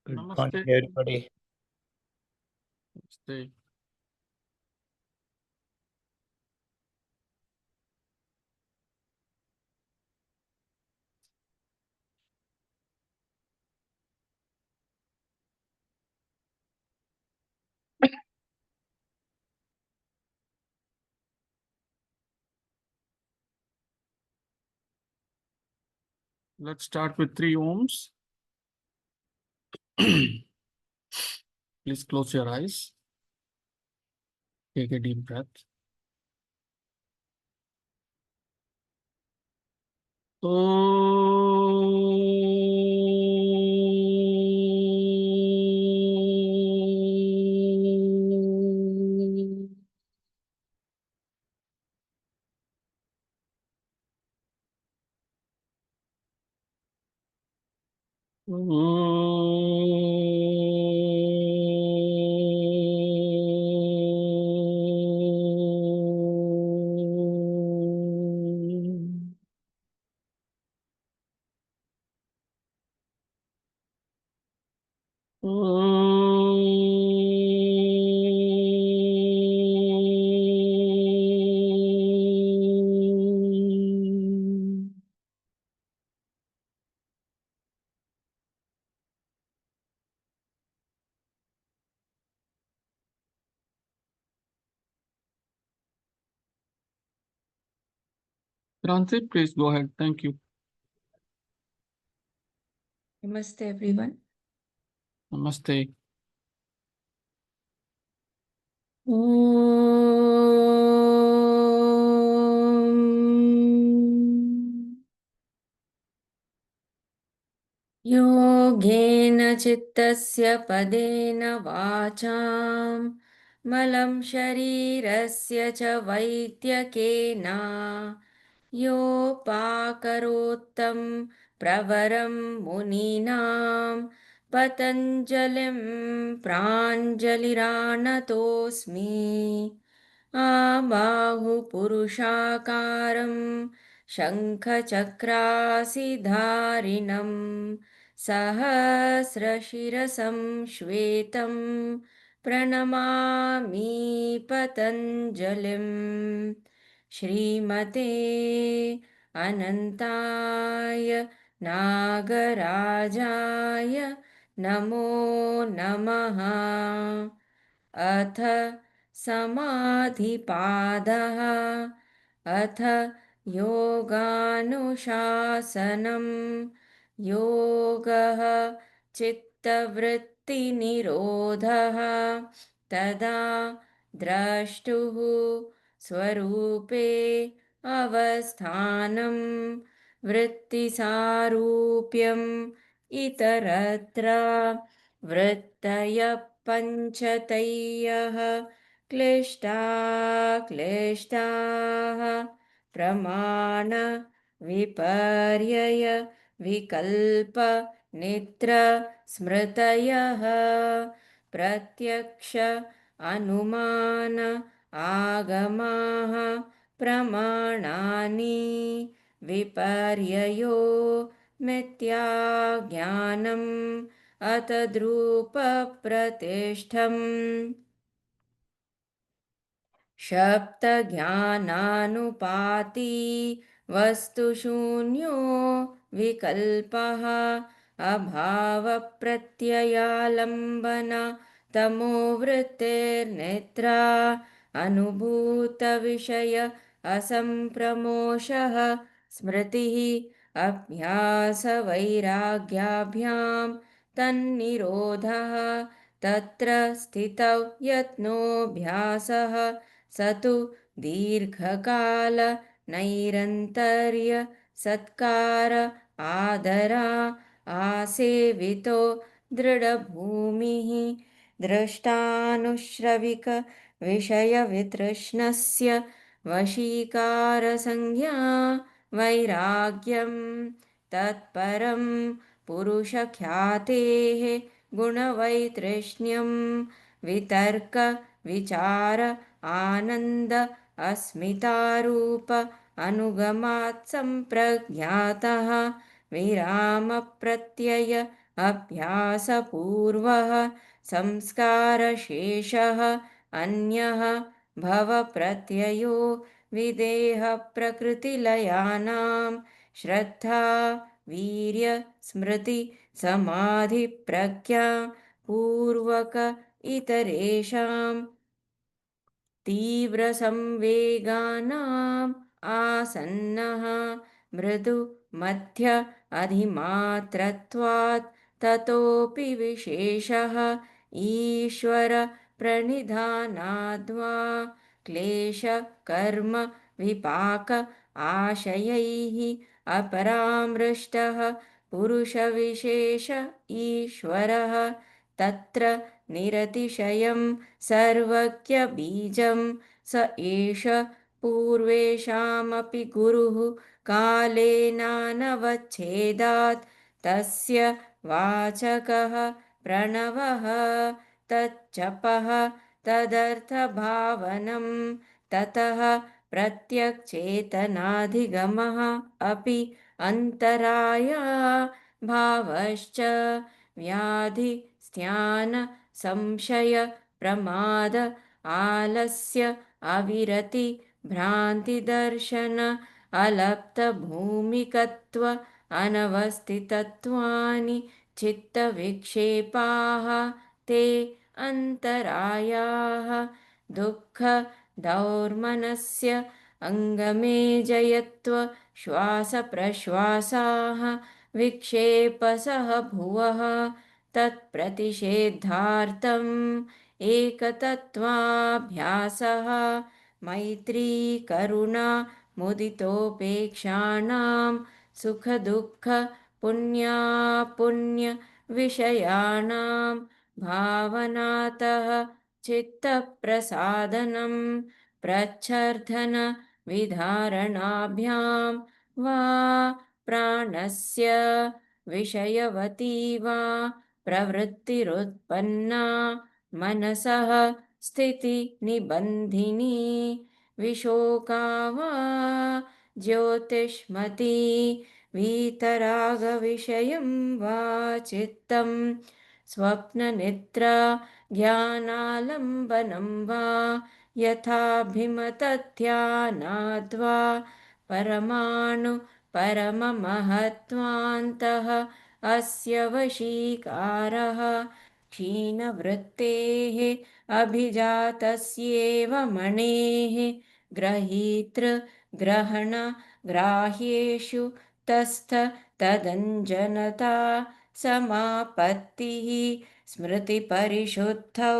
Good Namaste. morning, everybody. Namaste. Let's start with 3 ohms. Please close your eyes. Take a deep breath. Kranti, please go ahead. Thank you. Namaste, everyone. Namaste. योगेन चित्तस्य पदेन वाचां मलं शरीरस्य च वैद्यकेन योपाकरोत्तं प्रवरं मुनीनां पतञ्जलिं प्राञ्जलिरानतोऽस्मि आबाहुपुरुषाकारं शङ्खचक्रासिधारिणं सहस्रशिरसं श्वेतं प्रणमामि पतञ्जलिं श्रीमते अनन्ताय नागराजाय नमो नमः। अथ समाधिपादः अथ योगानुशासनं योगः चित्तवृत्तिनिरोधः तदा द्रष्टुः स्वरूपे अवस्थानं वृत्तिसारूप्यम् इतरत्र वृत्तयः पञ्चतयः क्लिष्टाः प्रमाण विपर्यय विकल्प निद्र स्मृतयः प्रत्यक्ष अनुमान आगमाः प्रमाणानि विपर्ययो मिथ्याज्ञानम् अतद्रूपप्रतिष्ठम् शब्दज्ञानानुपाती वस्तुशून्यो विकल्पः अभावप्रत्ययालम्बन तमोवृत्तिर्निद्रा अनुभूतविषय असम्प्रमोषः स्मृतिः अभ्यासवैराग्याभ्यां तन्निरोधः तत्र स्थितौ यत्नोऽभ्यासः स तु दीर्घकाल नैरन्तर्य सत्कार आदरा आसेवितो दृढभूमिः द्रष्टानुश्रविक विषयवितृष्णस्य वशीकारसंज्ञा वैराग्यं तत्परं पुरुषख्यातेः गुणवैतृष्ण्यं वितर्क विचार आनन्द अस्मितारूप अनुगमात् सम्प्रज्ञातः विरामप्रत्यय अभ्यासपूर्वः संस्कारशेषः अन्यः भवप्रत्ययो विदेहप्रकृतिलयानां श्रद्धा वीर्य स्मृति समाधिप्रज्ञा पूर्वक इतरेषां तीव्रसंवेगानाम् आसन्नः मृदु मध्य अधिमात्रत्वात् ततोऽपि विशेषः ईश्वर प्रणिधानाद्वा क्लेश कर्म विपाक आशयैः अपरामृष्टः पुरुषविशेष ईश्वरः तत्र निरतिशयं सर्वज्ञबीजं स एष पूर्वेषामपि गुरुः कालेनानवच्छेदात् तस्य वाचकः प्रणवः तच्चपः तदर्थभावनं ततः प्रत्यक्चेतनाधिगमः अपि अन्तराया भावश्च व्याधि स्त्यान संशय प्रमाद आलस्य अविरति भ्रान्तिदर्शन अलप्तभूमिकत्व अनवस्थितत्वानि चित्तविक्षेपाः ते अन्तरायाः दुःख दौर्मनस्य अङ्गमेजयत्व श्वासप्रश्वासाः विक्षेपसः भुवः तत्प्रतिषेधार्थम् एकतत्त्वाभ्यासः मैत्री करुणा मुदितोपेक्षाणां सुखदुःख पुण्यापुण्यविषयाणां भावनातः चित्तप्रसादनं प्रच्छर्दन विधारणाभ्यां वा प्राणस्य विषयवती वा प्रवृत्तिरुत्पन्ना मनसः स्थितिनिबन्धिनी विशोका वा ज्योतिष्मती वीतरागविषयं वा चित्तं स्वप्ननिद्रा ज्ञानालम्बनं वा यथाभिमतध्यानाद्वा परमाणु परममहत्त्वान्तः अस्य वशीकारः क्षीणवृत्तेः अभिजातस्येव मणेः ग्रहीतृ ग्रहण ग्राह्येषु तस्थ तदञ्जनता समापत्तिः स्मृतिपरिशुद्धौ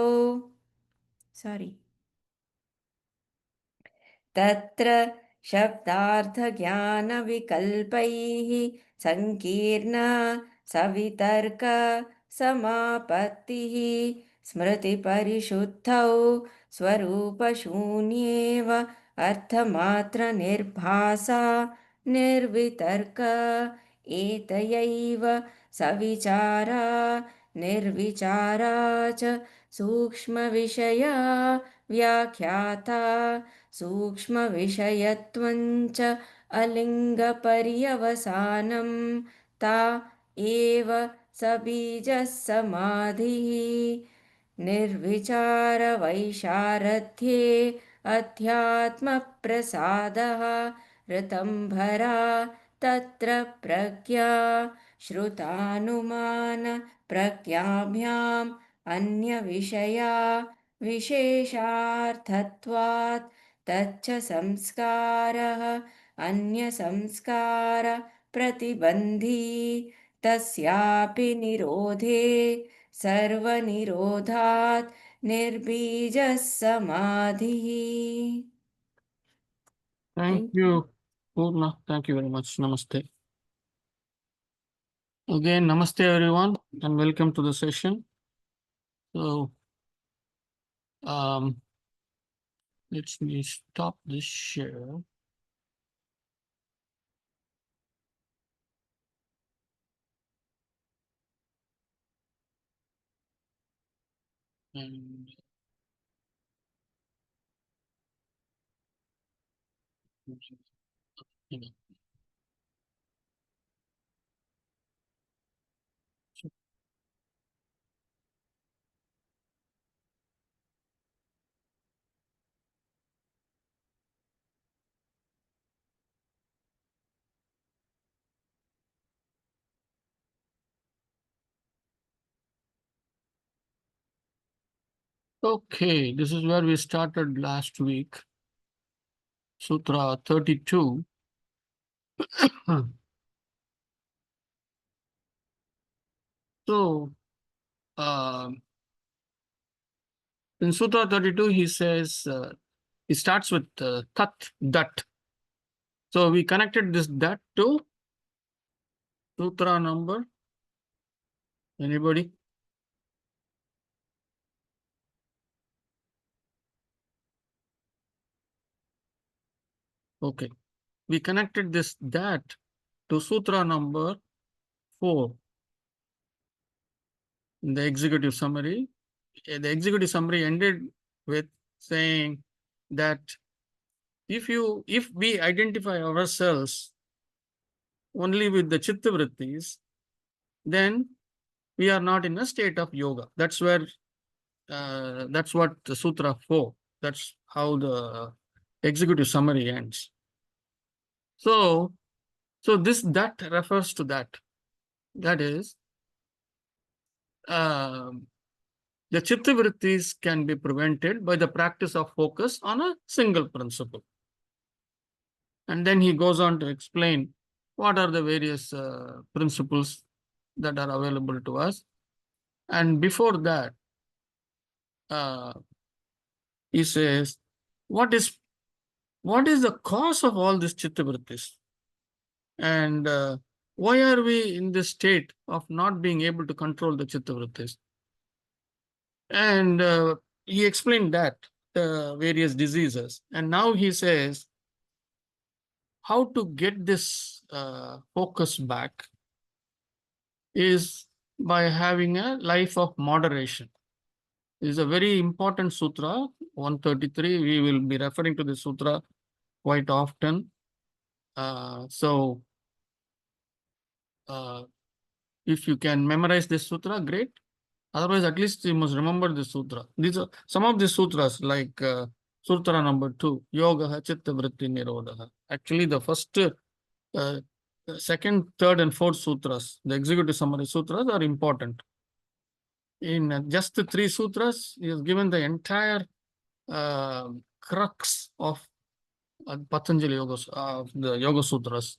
तत्र शब्दार्थज्ञानविकल्पैः सङ्कीर्णा सवितर्क समापत्तिः स्मृतिपरिशुद्धौ स्वरूपशून्येव अर्थमात्रनिर्भासा निर्वितर्क एतयैव सविचारा निर्विचारा च सूक्ष्मविषया व्याख्याता सूक्ष्मविषयत्वञ्च अलिङ्गपर्यवसानं ता एव सबीजः समाधिः निर्विचारवैशारध्ये अध्यात्मप्रसादः ऋतंभरा तत्र प्रज्ञा श्रुतानुमान प्रज्ञाभ्याम् अन्यविषया विशेषार्थत्वात् तच्च संस्कारः अन्यसंस्कार प्रतिबन्धी तस्यापि निरोधे सर्वनिरोधात् निर्बीजः समाधिः. Thank you, Purna. Thank you very much. Namaste. Again, namaste everyone and welcome to the session. So, let me stop this share. And Okay, this is where we started last week. Sutra 32. So, um in Sutra 32, he says, he starts with tat, that. So, we connected this that to Sutra number. Anybody? Okay. We connected this that to Sutra number 4 in the executive summary. The executive summary ended with saying that if we identify ourselves only with the chitta vrittis, then we are not in a state of yoga. That's where that's what the Sutra 4. That's how the executive summary ends. So this that refers to that. That is, um, the chitta vrittis can be prevented by the practice of focus on a single principle. And then he goes on to explain what are the various principles that are available to us. And before that, uh, he says, what is the cause of all these chitta vrittis? And why are we in this state of not being able to control the chitta vrittis? And he explained that the various diseases. And now he says how to get this focus back is by having a life of moderation. This is a very important sutra, 133. We will be referring to this sutra quite often. So if you can memorize this sutra, great. Otherwise, at least you must remember this sutra. These are some of the sutras, like Sutra number 2, Yoga Chitta Vritti Nirodha. Actually, the first, second, third, and fourth sutras, the executive summary sutras, are important. In just the 3 sutras, he has given the entire crux of Patanjali Yoga, the Yoga Sutras.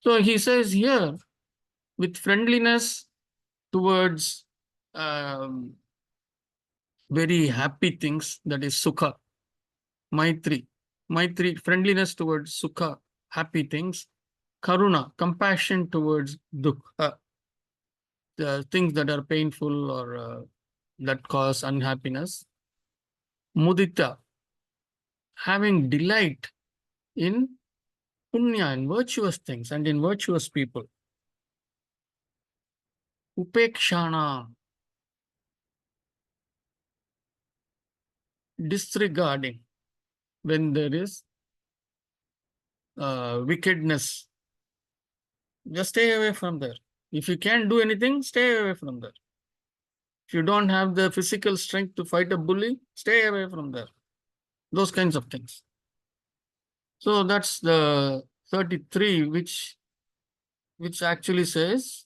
So he says here, with friendliness towards um, very happy things, that is sukha, maitri, friendliness towards sukha, happy things, karuna, compassion towards dukkha, the things that are painful or that cause unhappiness, mudita, having delight in punya, in virtuous things and in virtuous people, upekshana, disregarding when there is wickedness, just stay away from there. If you can't do anything, stay away from there. If you don't have the physical strength to fight a bully, stay away from there. Those kinds of things. So that's the 33, which actually says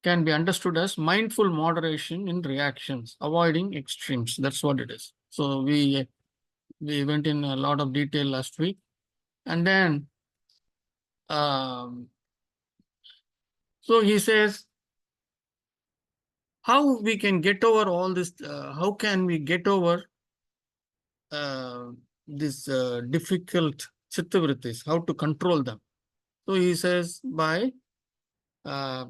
can be understood as mindful moderation in reactions, avoiding extremes. That's what it is. So we went in a lot of detail last week. And then so he says, how we can get over all this, how can we get over this difficult chittavrittis, how to control them? So he says uh,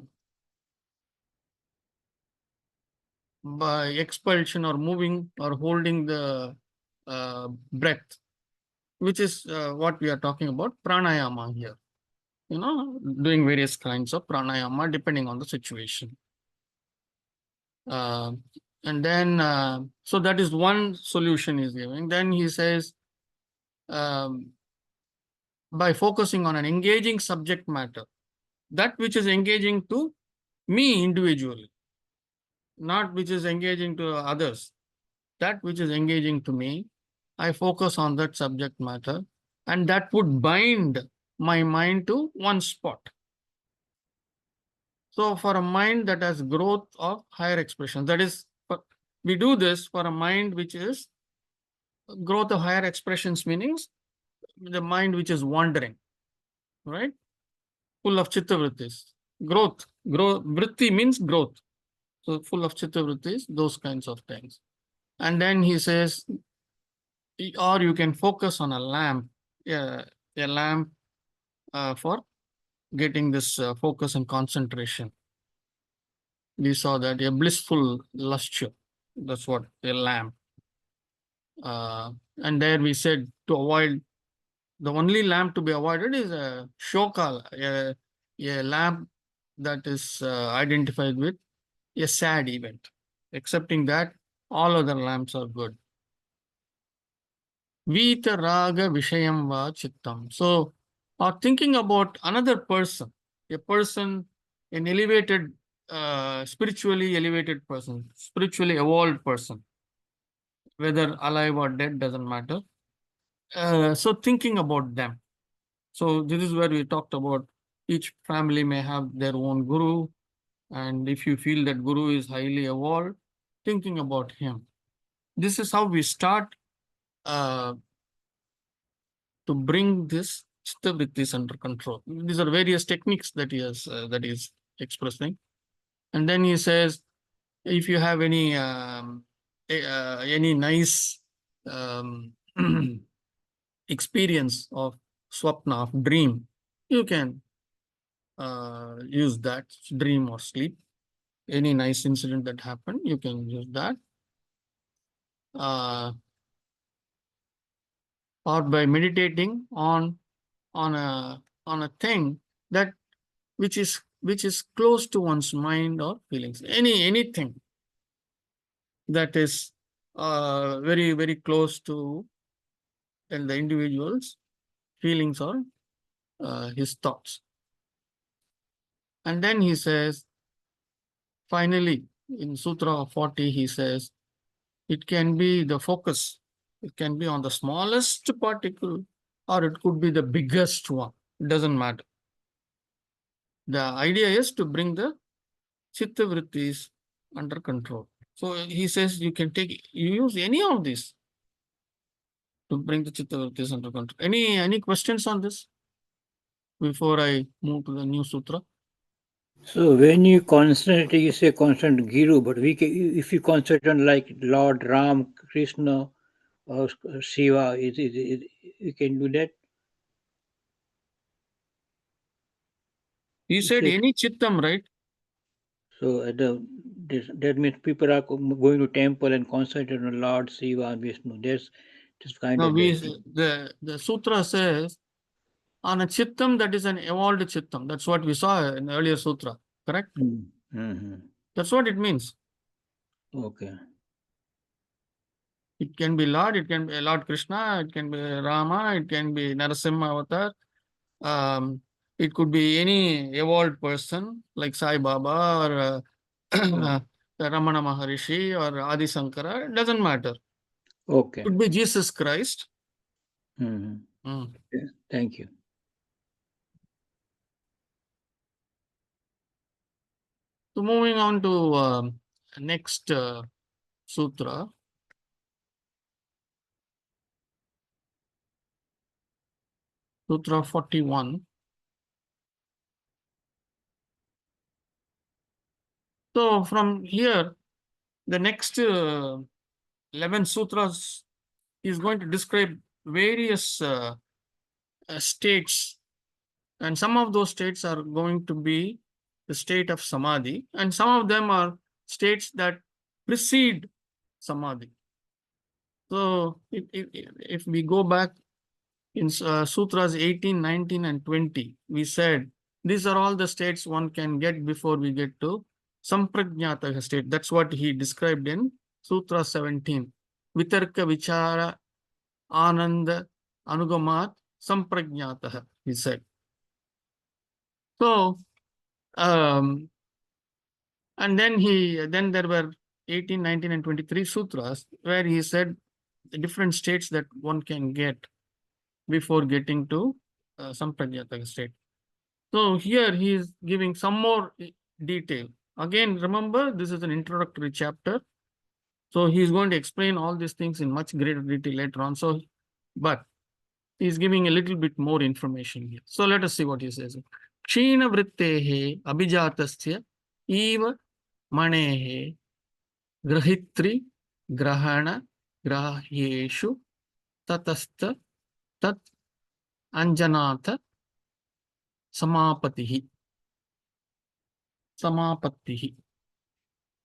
by expulsion or moving or holding the breath, which is what we are talking about, pranayama here. Doing various kinds of pranayama depending on the situation. Uh, and then, so that is one solution he's giving. Then he says, by focusing on an engaging subject matter, that which is engaging to me individually, not which is engaging to others, that which is engaging to me, I focus on that subject matter, and that would bind my mind to one spot. So for a mind that has growth of higher expression, that is, we do this for a mind which is growth of higher expressions, meanings the mind which is wandering, right? Full of chitta vrittis. Growth, vritti means growth. So full of chitta vrittis, those kinds of things. And then he says, or you can focus on a lamp, a lamp for getting this focus and concentration. We saw that a blissful lustre, that's what a lamp. And there we said to avoid, the only lamp to be avoided is a shoka, a lamp that is identified with a sad event. Excepting that, all other lamps are good. Vita raga vishayam va chittam. So, or thinking about another person, a person, an elevated, spiritually elevated person, spiritually evolved person, whether alive or dead, doesn't matter. So thinking about them. So this is where we talked about each family may have their own guru. And if you feel that guru is highly evolved, thinking about him. This is how we start uh, to bring this chitta vrittis under control. These are various techniques that he is expressing. And then he says, if you have any nice experience of swapna, of dream, you can use that dream or sleep. Any nice incident that happened, you can use that. Or by meditating on a thing that which is close to one's mind or feelings. Anything that is very, very close to the individual's feelings or his thoughts. And then he says, finally, in Sutra 40, he says, it can be the focus. It can be on the smallest particle, or it could be the biggest one. It doesn't matter. The idea is to bring the chitta vrittis under control. So he says you use any of these to bring the chitta vrittis under control. Any questions on this before I move to the new sutra? So when you concentrate, you say concentrate Guru, but if you concentrate on like Lord Ram, Krishna, or Shiva, you can do that. He said any chittam, right? So that means people are going to temple and concentrate on Lord Shiva and Vishnu. That's just kind of that. The sutra says on a chittam that is an evolved chittam. That's what we saw in the earlier sutra, correct? Mm-hmm. That's what it means. Okay. It can be Lord, it can be Lord Krishna, it can be Rama, it can be Narasimha Avatar. It could be any evolved person like Sai Baba or Ramana Maharishi or Adi Sankara. It doesn't matter. Okay. It could be Jesus Christ. Mm-hmm. Yeah, thank you. So moving on to next sutra. Sutra 41. So from here, the next 11 sutras is going to describe various states, and some of those states are going to be the state of samadhi, and some of them are states that precede samadhi. So if we go back in sutras 18, 19, and 20, we said these are all the states one can get before we get to samprajñata state. That's what he described in Sutra 17. Vitarka vichara ananda anugamat samprajñata, he said. So, and then there were 18, 19, and 23 sutras where he said the different states that one can get before getting to samprajñata state. So here he is giving some more detail. Again, remember, this is an introductory chapter. So he's going to explain all these things in much greater detail later on. So, but he's giving a little bit more information here. So let us see what he says. Kshina vrittehe abhijatasya eva manehe grahitri grahana grahyeshu tatastha tat anjanatha samapatihi. Samapatihi.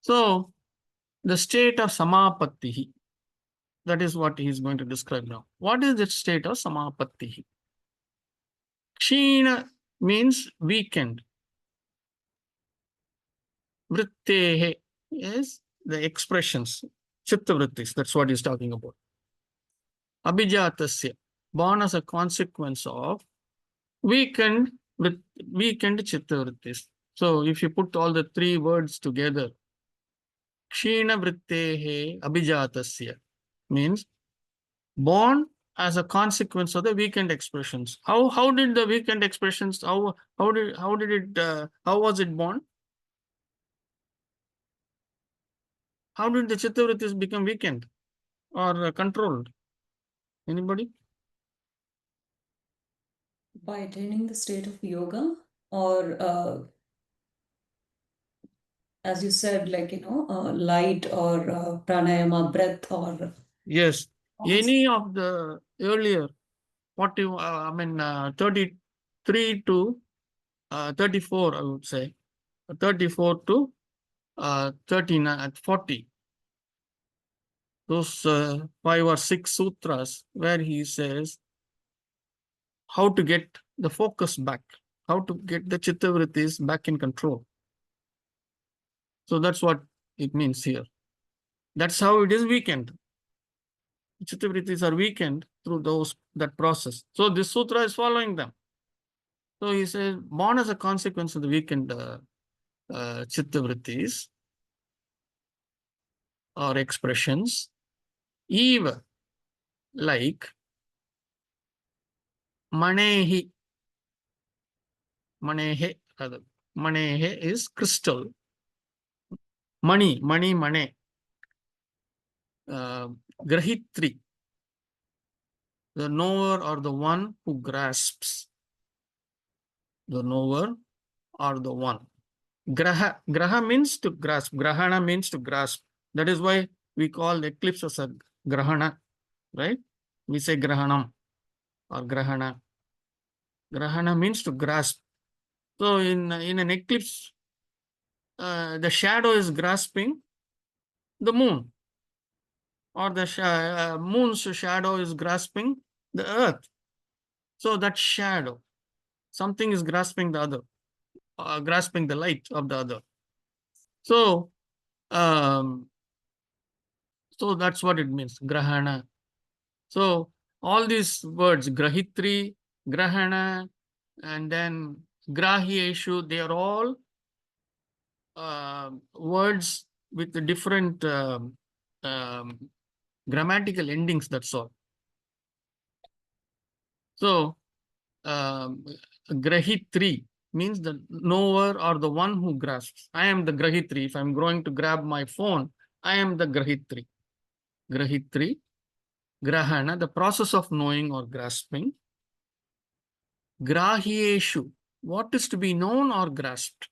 So the state of samapatihi, that is what he is going to describe now. What is the state of samapatihi? Kshina means weakened. Vrittehe is the expressions. Chitta vrittis, that's what he's talking about. Abhijatasya, born as a consequence of weakened chitta vrittis. So if you put all the three words together, Kshina vrittehe abhijatasya means born as a consequence of the weekend expressions. How did the weekend expressions, how did it, how was it born? How did the chittavrittis become weakened or controlled? Anybody? By attaining the state of yoga, or as you said, like, light, or pranayama, breath, or Yes. Any of the earlier 33 to 34, I would say, 34 to 39 at 40. Those 5 or 6 sutras where he says how to get the focus back, how to get the chittavrittis back in control. So that's what it means here. That's how it is weakened. Chittavrittis are weakened through that process. So this sutra is following them. So he says, born as a consequence of the weakened chittavrittis or expressions, eva, like manehi. Manehe, rather. Manehe is crystal. Mane. Grahitri, the knower or the one who grasps. The knower or the one. Graha means to grasp. Grahana means to grasp. That is why we call eclipse as a grahana, right? We say grahanam or grahana. Grahana means to grasp. So in an eclipse, the shadow is grasping the moon, or the moon's shadow is grasping the earth. So that shadow, something is grasping the other, grasping the light of the other. So, so that's what it means, grahana. So all these words, grahitri, grahana, and then grahyeshu, they are all words with the different grammatical endings, that's all. So grahitri means the knower or the one who grasps. I am the grahitri. If I'm going to grab my phone, I am the grahitri. Grahitri, grahana, the process of knowing or grasping. Grahyeshu, what is to be known or grasped.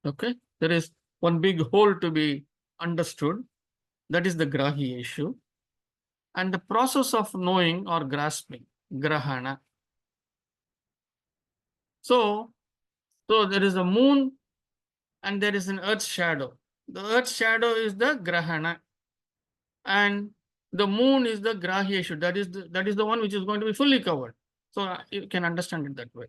Okay, there is one big whole to be understood. That is the grahyeshu. And the process of knowing or grasping, grahana. So there is a moon and there is an earth's shadow. The earth's shadow is the grahana, and the moon is the grahyeshu. That is the one which is going to be fully covered. So you can understand it that way.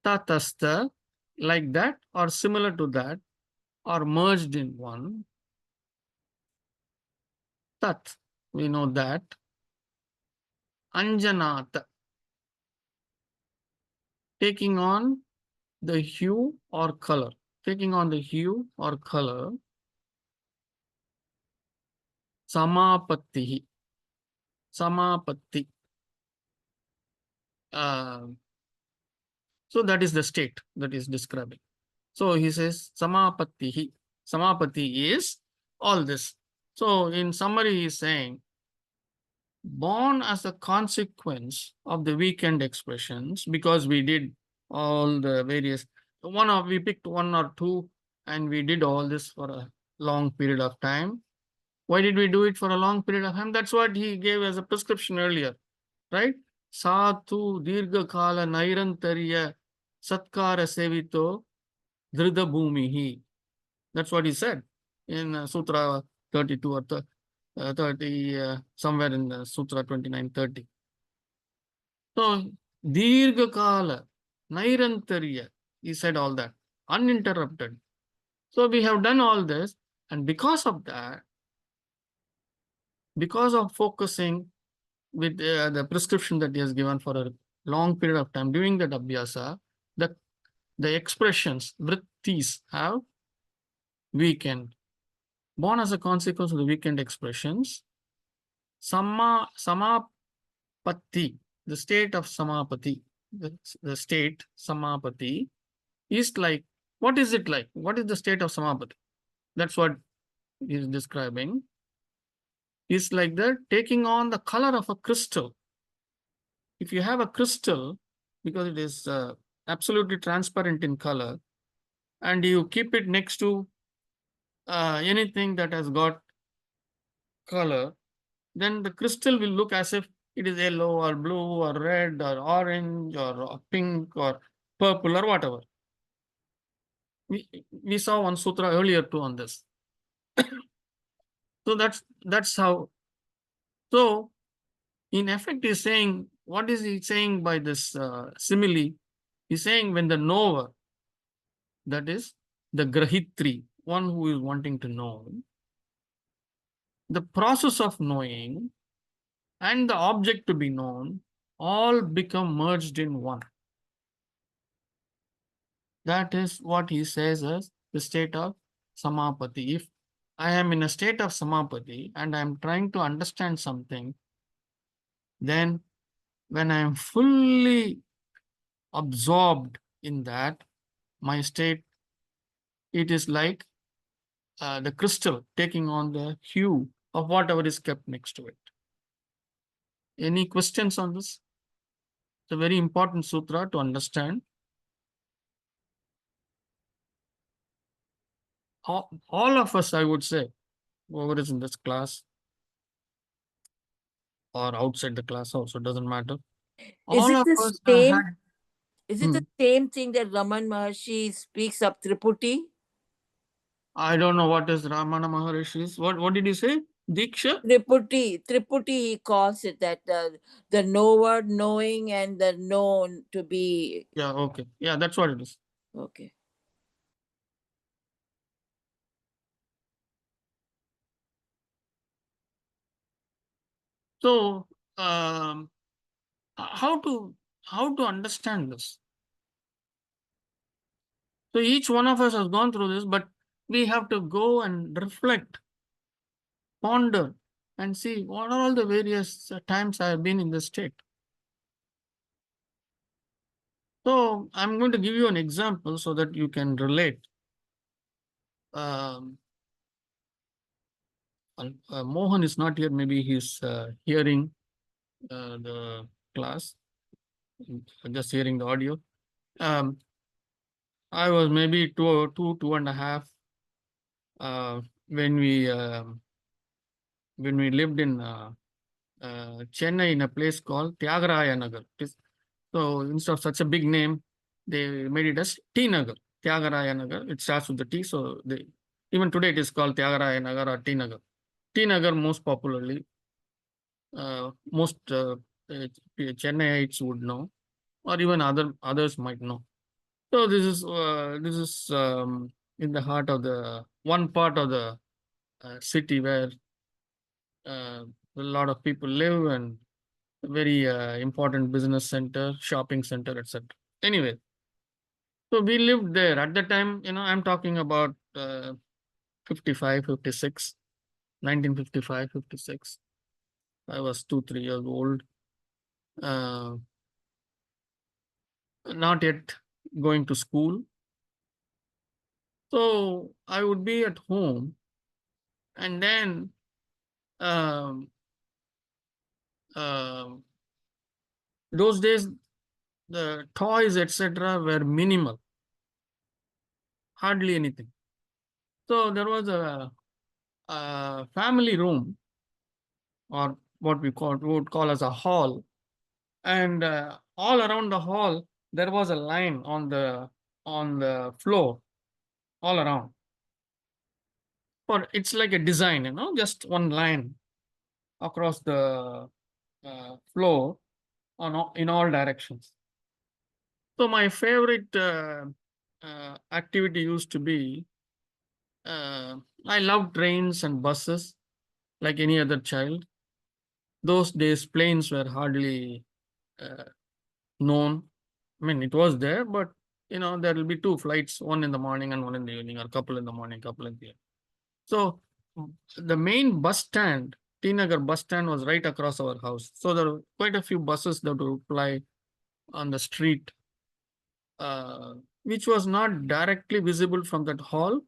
Tatastha, like that or similar to that, or merged in one. Tat, we know that. Anjanata, taking on the hue or color. Taking on the hue or color. Samapattihi. Samapatti. So that is the state that is describing. So he says samapatti. Samapatti is all this. So in summary, he is saying born as a consequence of the weekend expressions, because we did all the various we picked one or two and we did all this for a long period of time. Why did we do it for a long period of time? That's what he gave as a prescription earlier, right? Satu dirgha kala nairantarya satkara sevito dhrida bhumihi. That's what he said in Sutra 32 or 30, somewhere in Sutra 29:30. So, dirgha kala, nairantarya, he said all that, uninterrupted. So, we have done all this, and because of that, because of focusing with the prescription that he has given for a long period of time, during that abhyasa, the expressions, vrittis, have weakened. Born as a consequence of the weakened expressions, samapatti, the state of samapatti, the state samapatti is like, what is it like? What is the state of samapatti? That's what he is describing. Is like that taking on the color of a crystal. If you have a crystal, because it is absolutely transparent in color, and you keep it next to anything that has got color, then the crystal will look as if it is yellow or blue or red or orange or pink or purple or whatever. We saw one sutra earlier too on this. So that's how. So in effect, he's saying, what is he saying by this simile? He's saying when the knower, that is the grahitri, one who is wanting to know, the process of knowing and the object to be known all become merged in one. That is what he says as the state of samapati. If I am in a state of samapati and I am trying to understand something, then when I am fully absorbed in that, my state, it is like the crystal taking on the hue of whatever is kept next to it. Any questions on this? It's a very important sutra to understand. All of us, I would say, whoever is in this class or outside the class also, doesn't matter. Is All it of the us have same? had. Is it the same thing that Raman Maharshi speaks of Triputi? I don't know what is Ramana Maharishi's. What did he say? Diksha? Triputi, he calls it that the knower, knowing, and the known to be. Yeah, okay. Yeah, that's what it is. Okay. So, how to understand this? So each one of us has gone through this, but we have to go and reflect, ponder, and see what are all the various times I have been in this state. So I'm going to give you an example so that you can relate. Mohan is not here. Maybe he's hearing the class, just hearing the audio. I was maybe two and a half when we lived in Chennai in a place called Tyagaraja Nagar. So instead of such a big name, they made it as T Nagar, Tyagaraja Nagar. It starts with the T, so even today it is called Tyagaraja Nagar or T Nagar. T Nagar most popularly, most Chennaiites would know, or even others might know. So this is in the heart of the one part of the city where a lot of people live, and a very important business center, shopping center, etc. Anyway, so we lived there at the time. I'm talking about 55, 56, 1955, 56. I was 2, 3 years old. Not yet going to school. So I would be at home, and then um, um those days the toys etc. were minimal, hardly anything. So there was a family room, or what we would call as a hall, and all around the hall there was a line on the floor all around. For it's like a design, just one line across the floor in all directions. So my favorite activity used to be, I love trains and buses like any other child. Those days planes were hardly uh, known. I mean, it was there, but there will be two flights, one in the morning and one in the evening, or couple in the morning, couple in the evening. So the main bus stand, T Nagar bus stand, was right across our house. So there were quite a few buses that would ply on the street, which was not directly visible from that hall.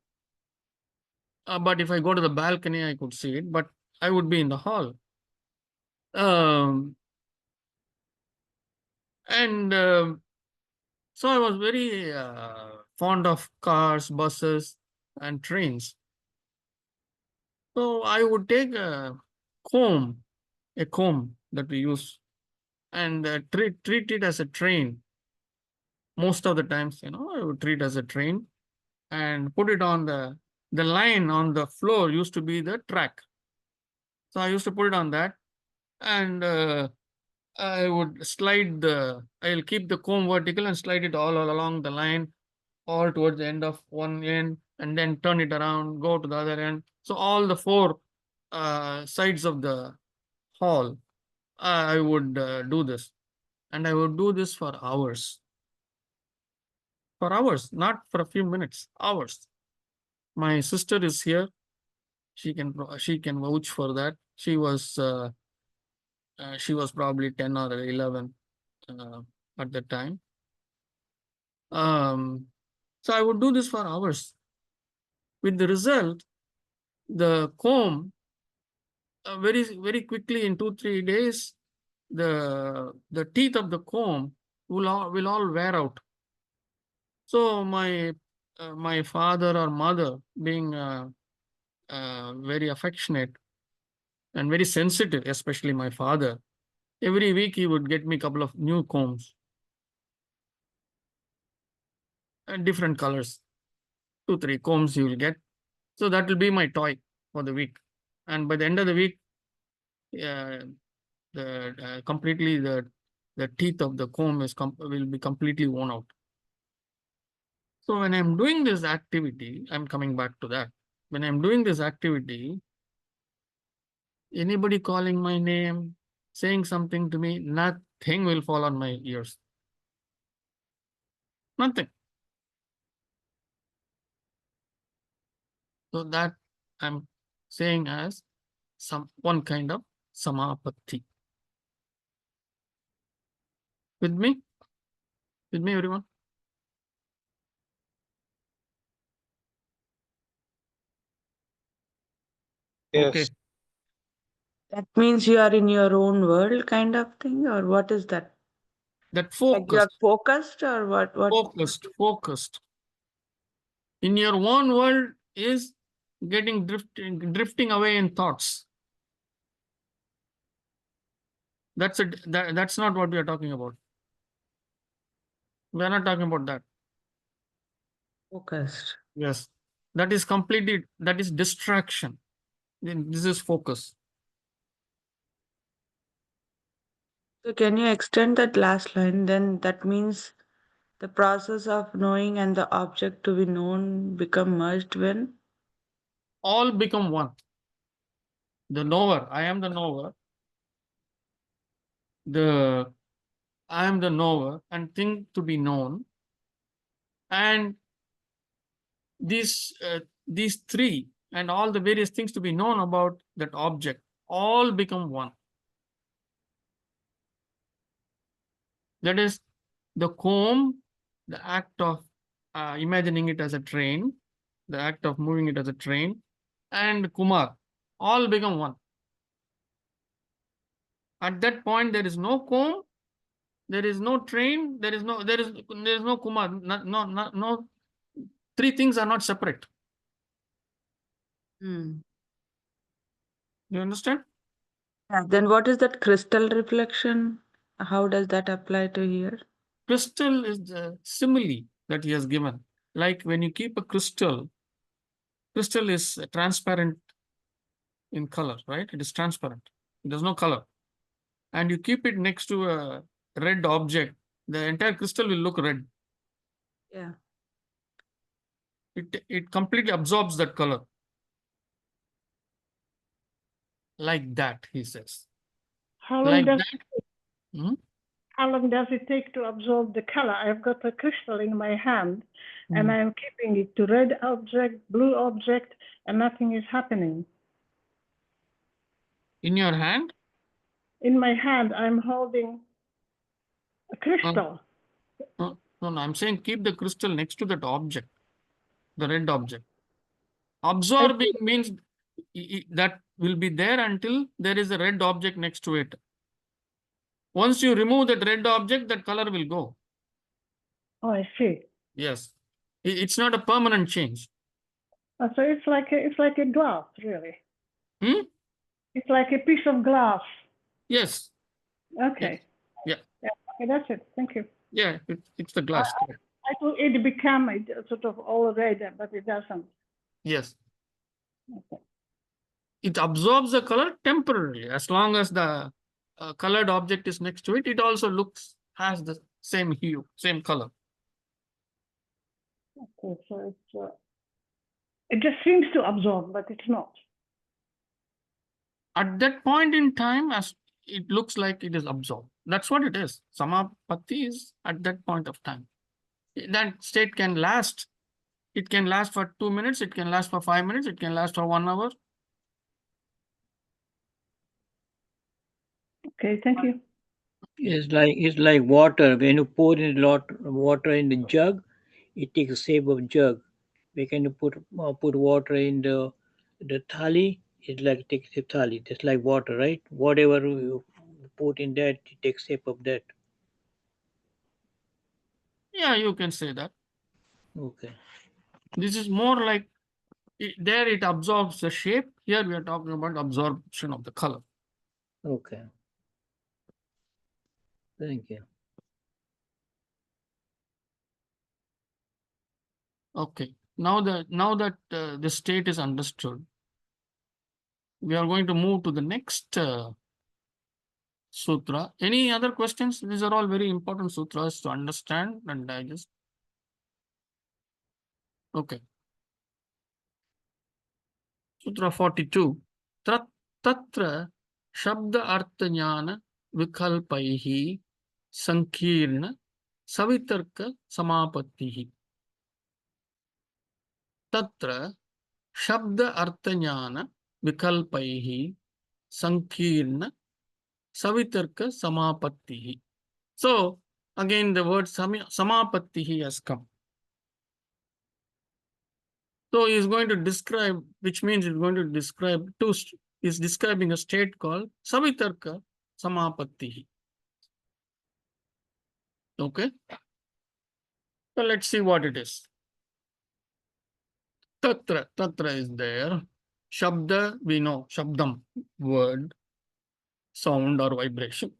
But if I go to the balcony, I could see it, but I would be in the hall. Um, and So I was very fond of cars, buses, and trains. So I would take a comb that we use, and treat it as a train. Most of the times, I would treat as a train and put it on the line on the floor used to be the track. So I used to put it on that, and I'll keep the comb vertical and slide it all along the line, all towards the end of one end, and then turn it around, go to the other end. So all the four sides of the hall, I would do this. And I would do this for hours. For hours, not for a few minutes, hours. My sister is here. She can vouch for that. She was probably 10 or 11 at the time. So I would do this for hours. With the result, the comb, very very quickly, in 2-3 days, the teeth of the comb will all wear out. So my father or mother, being very affectionate and very sensitive, especially my father, every week he would get me a couple of new combs and different colors. 2-3 combs he will get. So that will be my toy for the week. And by the end of the week, the teeth of the comb will be completely worn out. So when I'm doing this activity, I'm coming back to that. When I'm doing this activity, anybody calling my name, saying something to me, nothing will fall on my ears. Nothing. So that I'm saying as one kind of samapatti. With me? With me, everyone? Okay. Yes. That means you are in your own world kind of thing, or what is that? That Like you are focused, focused, or what? focused. In your own world is drifting away in thoughts. That's not what we are talking about. We are not talking about that. Focused. Yes. That is distraction. This is focus. So can you extend that last line? Then that means the process of knowing and the object to be known become merged when? All become one. The knower, I am the knower. I am the knower and thing to be known. And these three and all the various things to be known about that object all become one. That is, the comb the act of imagining it as a train, the act of moving it as a train, and Kumar all become one. At that point, there is no comb, there is no train, there is no Kumar. No, three things are not separate. Hmm. You understand? Yeah, then what is that crystal reflection? How does that apply to here? Crystal is the simile that he has given. Like when you keep a crystal is transparent in color, right? It is transparent. There's no color. And you keep it next to a red object, the entire crystal will look red. Yeah. It completely absorbs that color. Like that, he says. How long Like does that. Hmm? how long does it take to absorb the color? I've got a crystal in my hand and I'm keeping it to red object, blue object, and nothing is happening. In your hand? In my hand, I'm holding a crystal. No, I'm saying keep the crystal next to that object, the red object. Absorbing means that will be there until there is a red object next to it. Once you remove that red object, that color will go. Oh, I see. Yes. It's not a permanent change. So it's like a glass, really. Hmm? It's like a piece of glass. Yes. Okay. Yes. Yeah. Okay, that's it. Thank you. Yeah, it's the glass. I thought it become sort of all red, but it doesn't. Yes. Okay. It absorbs the color temporarily. As long as the colored object is next to it, it also has the same hue, same color. Okay, so it just seems to absorb, but it's not. At that point in time, as it looks like it is absorbed. That's what it is. Samapatti is at that point of time. That state can last. It can last for 2 minutes. It can last for 5 minutes. It can last for 1 hour. Okay, thank you. It's like water. When you pour in a lot water in the jug, it takes the shape of jug. We can put water in the thali. It's like takes the thali. Just like water, right? Whatever you put in that, it takes shape of that. Yeah, you can say that. Okay. This is more like there it absorbs the shape. Here we are talking about absorption of the color. Okay. Thank you. Okay. Now that the state is understood, we are going to move to the next sutra. Any other questions? These are all very important sutras to understand and digest. Okay. Sutra 42. Tatra Shabda Artha Jnana Vikalpaihi Sankirna Savitarka Samapattihi. Tatra Shabda Artha Jnana Vikalpaihi Sankirna Savitarka Samapattihi. So, again, the word Samapattihi has come. So, he is going to describe, which means he is going to describe is describing a state called Savitarka Samapattihi. Okay. So, let's see what it is. Tatra is there. Shabda, we know, Shabdam, word, sound or vibration.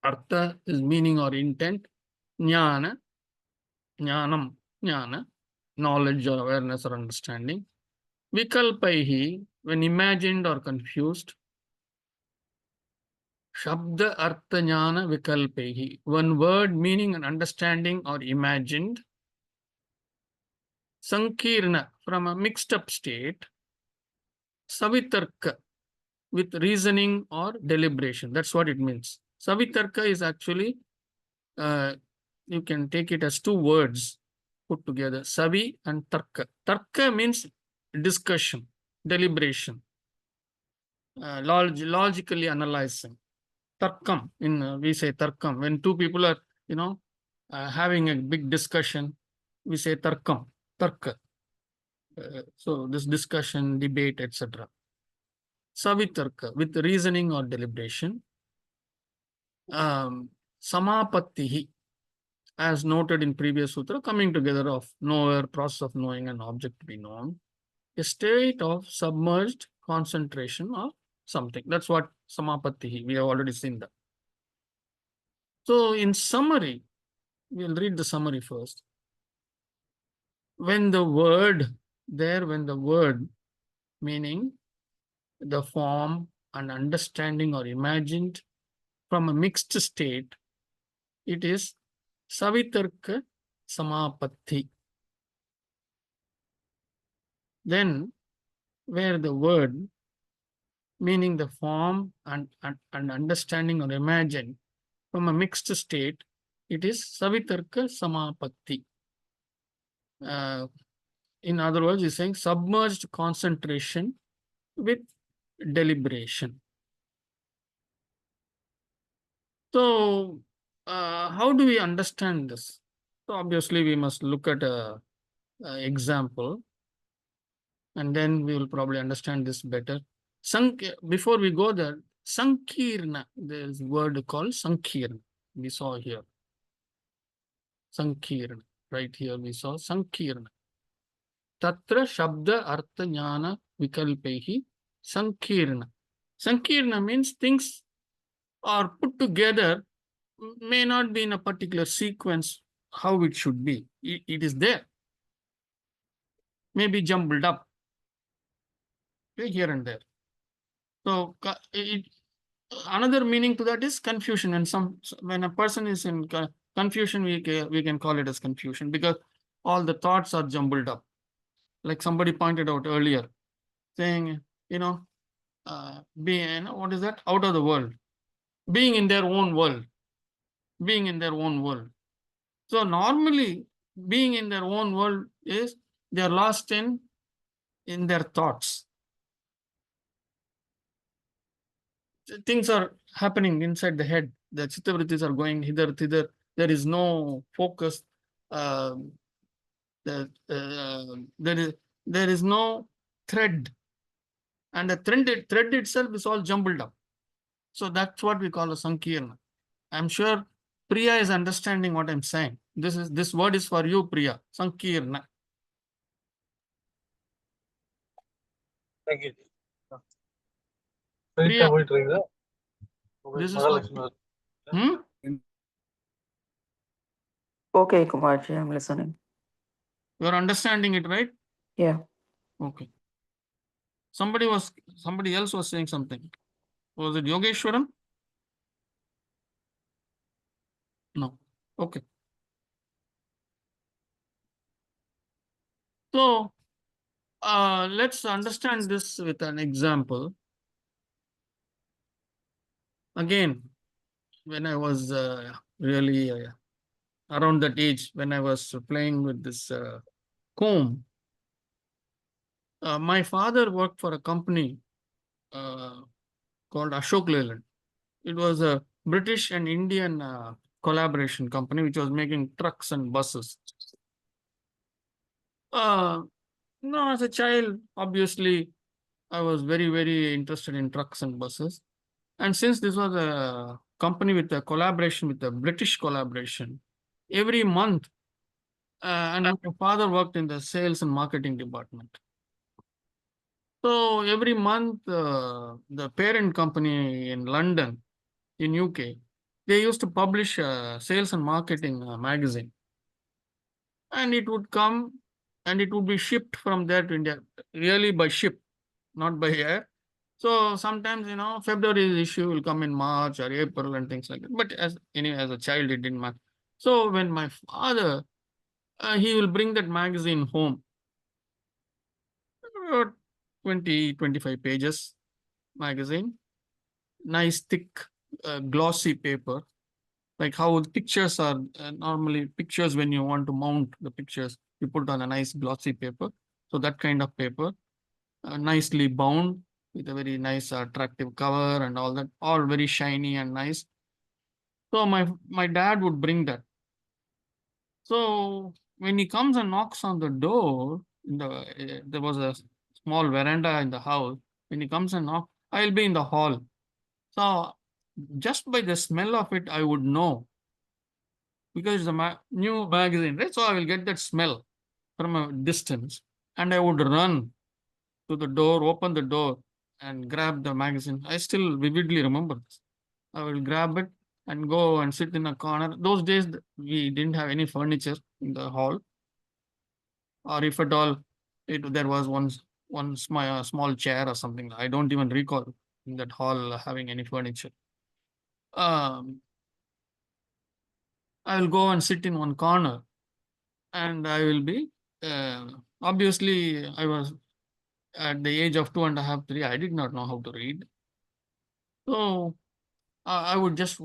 Artha is meaning or intent. Jnana, jnana, knowledge or awareness or understanding. Vikalpaihi, when imagined or confused. Shabda, artha, jnana, vikalpaihi. One word, meaning and understanding or imagined. Sankirna, from a mixed up state. Savitarka, with reasoning or deliberation. That's what it means. Savitarka is actually, you can take it as two words put together, Savi and Tarka. Tarka means discussion, deliberation, logically analyzing. Tarkam, we say Tarkam, when two people are, having a big discussion, we say tarkam, tarka. So this discussion, debate, etc. Savitarka, with reasoning or deliberation. Samapattihi, as noted in previous sutra, coming together of knower, process of knowing, and object to be known. A state of submerged concentration or something. That's what samapattihi. We have already seen that. So in summary, we'll read the summary first. When the word, meaning the form and understanding or imagined from a mixed state, it is savitarka samapatti. Then where the word, meaning the form and understanding or imagined from a mixed state, it is savitarka samapatti. In other words, he's saying submerged concentration with deliberation. So, how do we understand this? So, obviously, we must look at a example, and then we will probably understand this better. Before we go there, Sankirna, there's a word called Sankirna. We saw here. Sankirna. Right here we saw Sankirna. Tatra Shabda Artha Jnana Vikalpehi Sankirna. Sankirna means things are put together, may not be in a particular sequence how it should be. It is there. Maybe jumbled up, okay, here and there. So another meaning to that is confusion. And when a person is in confusion, we can call it as confusion because all the thoughts are jumbled up. Like somebody pointed out earlier, saying, being, what is that? Out of the world, being in their own world, being in their own world. So normally, being in their own world is they are lost in their thoughts. Things are happening inside the head. The chittavrittis are going hither, thither. There is no focus. There is no thread, and the thread itself is all jumbled up. So that's what we call a sankirna. I'm sure Priya is understanding what I'm saying. This word is for you, Priya. Sankirna. Thank you. Priya, This this is for, Okay, Kumarji, I'm listening. you're understanding it, right? Yeah. Okay. Somebody else was saying something. Was it Yogeshwaram? No. Okay. So let's understand this with an example. Again, when I was really around that age, when I was playing with this comb, my father worked for a company called Ashok Leyland. It was a British and Indian collaboration company which was making trucks and buses. As a child, obviously, I was very, very interested in trucks and buses. And since this was a company with a collaboration, with a British collaboration, every month, and my father worked in the sales and marketing department. So every month, the parent company in London, in UK, they used to publish a sales and marketing magazine. And it would come and it would be shipped from there to India, really by ship, not by air. So sometimes, February's issue will come in March or April and things like that. But as a child, it didn't matter. So when my father, he will bring that magazine home, 20, 25 pages magazine, nice thick glossy paper, like how the pictures are normally pictures when you want to mount the pictures, you put on a nice glossy paper. So that kind of paper, nicely bound with a very nice attractive cover and all that, all very shiny and nice. So my dad would bring that So when he comes and knocks on the door, there was a small veranda in the house. When he comes and knocks, I'll be in the hall. So just by the smell of it, I would know, because it's a new magazine, right? So I will get that smell from a distance, and I would run to the door, open the door, and grab the magazine. I still vividly remember this. I will grab it and go and sit in a corner. Those days, we didn't have any furniture in the hall, or if at all, there was one small chair or something. I don't even recall in that hall having any furniture. Um, I will go and sit in one corner, and I will be. Obviously, I was at the age of 2.5, 3. I did not know how to read, so I would just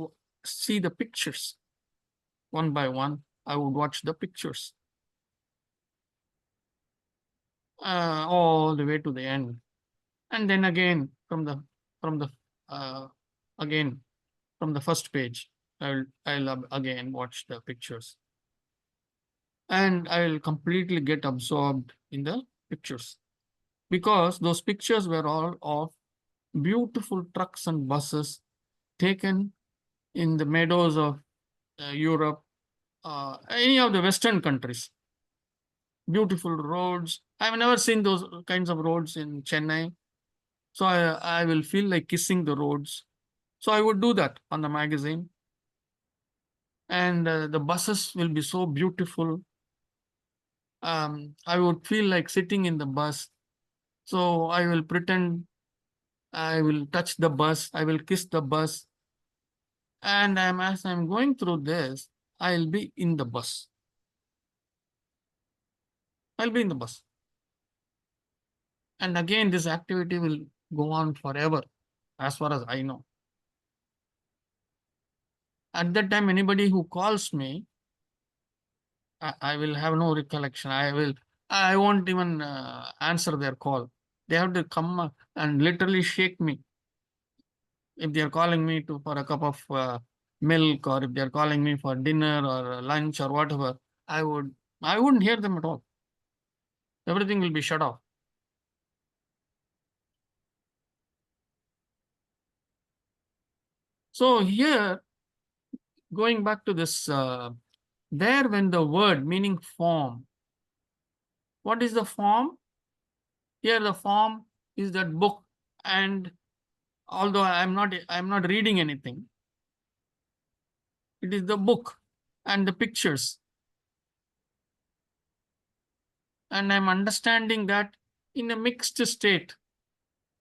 see the pictures one by one. I would watch the pictures all the way to the end, and then again from the uh, again from the first page, I'll again watch the pictures, and I'll completely get absorbed in the pictures, because those pictures were all of beautiful trucks and buses taken in the meadows of Europe, any of the Western countries. Beautiful roads. I've never seen those kinds of roads in Chennai. So I will feel like kissing the roads. So I would do that on the magazine. And the buses will be so beautiful. I would feel like sitting in the bus. So I will pretend I will touch the bus. I will kiss the bus. And as I'm going through this, I'll be in the bus. I'll be in the bus. And again, this activity will go on forever, as far as I know. At that time, anybody who calls me, I will have no recollection. I won't even answer their call. They have to come and literally shake me. If they are calling me for a cup of milk, or if they are calling me for dinner or lunch or whatever, I wouldn't hear them at all. Everything will be shut off. So here, going back to this, there when the word meaning form, what is the form? Here the form is that book, and although I'm not reading anything, it is the book and the pictures, and I'm understanding that in a mixed state,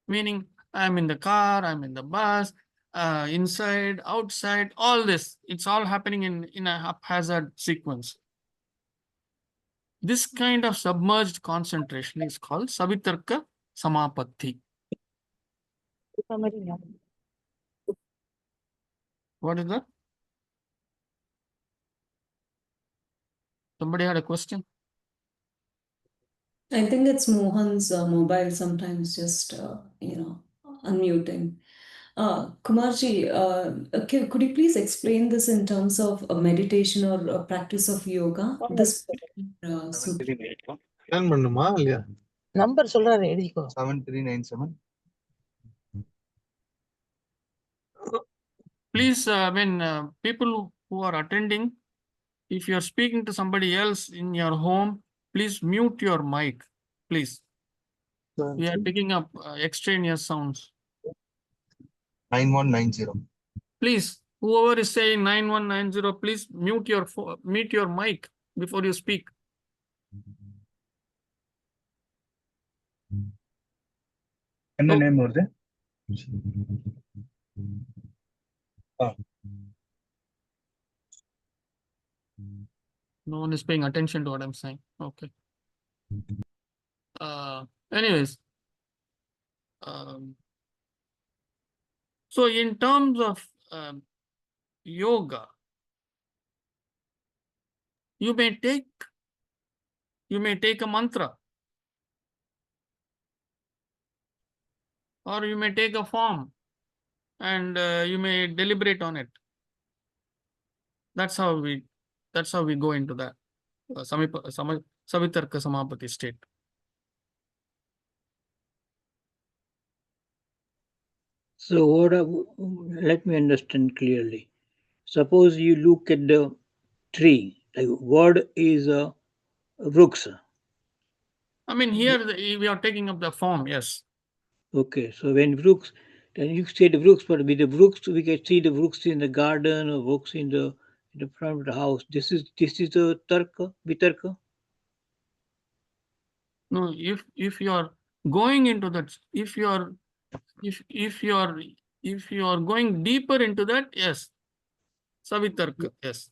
meaning I'm in the car, I'm in the bus, inside, outside, all this, it's all happening in a haphazard sequence. This kind of submerged concentration is called savitarka samapatti. What is that? Somebody had a question? I think it's Mohan's mobile sometimes just, unmuting. Kumarji, could you please explain this in terms of a meditation or a practice of yoga? This sutra. Plan பண்ணுமா இல்லையா? Number சொல்றாரு எழுதிக்கோ. 7397. Please, people who are attending, if you are speaking to somebody else in your home, please mute your mic, please. We are picking up extraneous sounds. 9190. Please, whoever is saying 9190, please mute your mic before you speak. என்ன name வருது? No one is paying attention to what I'm saying. Okay. Anyways, so in terms of yoga, you may take a mantra, or you may take a form, and you may deliberate on it. That's how we go into that. Savitarka Samapati state. So let me understand clearly. Suppose you look at the tree, like word is a vruksa. I mean, here we are taking up the form, yes. Okay, so when vrooks, then you say the vrooks, but with the vrooks, we can see the vrooks in the garden or vrooks in the front of the house. This is the tarka, vitarka. No, if you are going into that, if you are going deeper into that, yes, Savitarka, yes.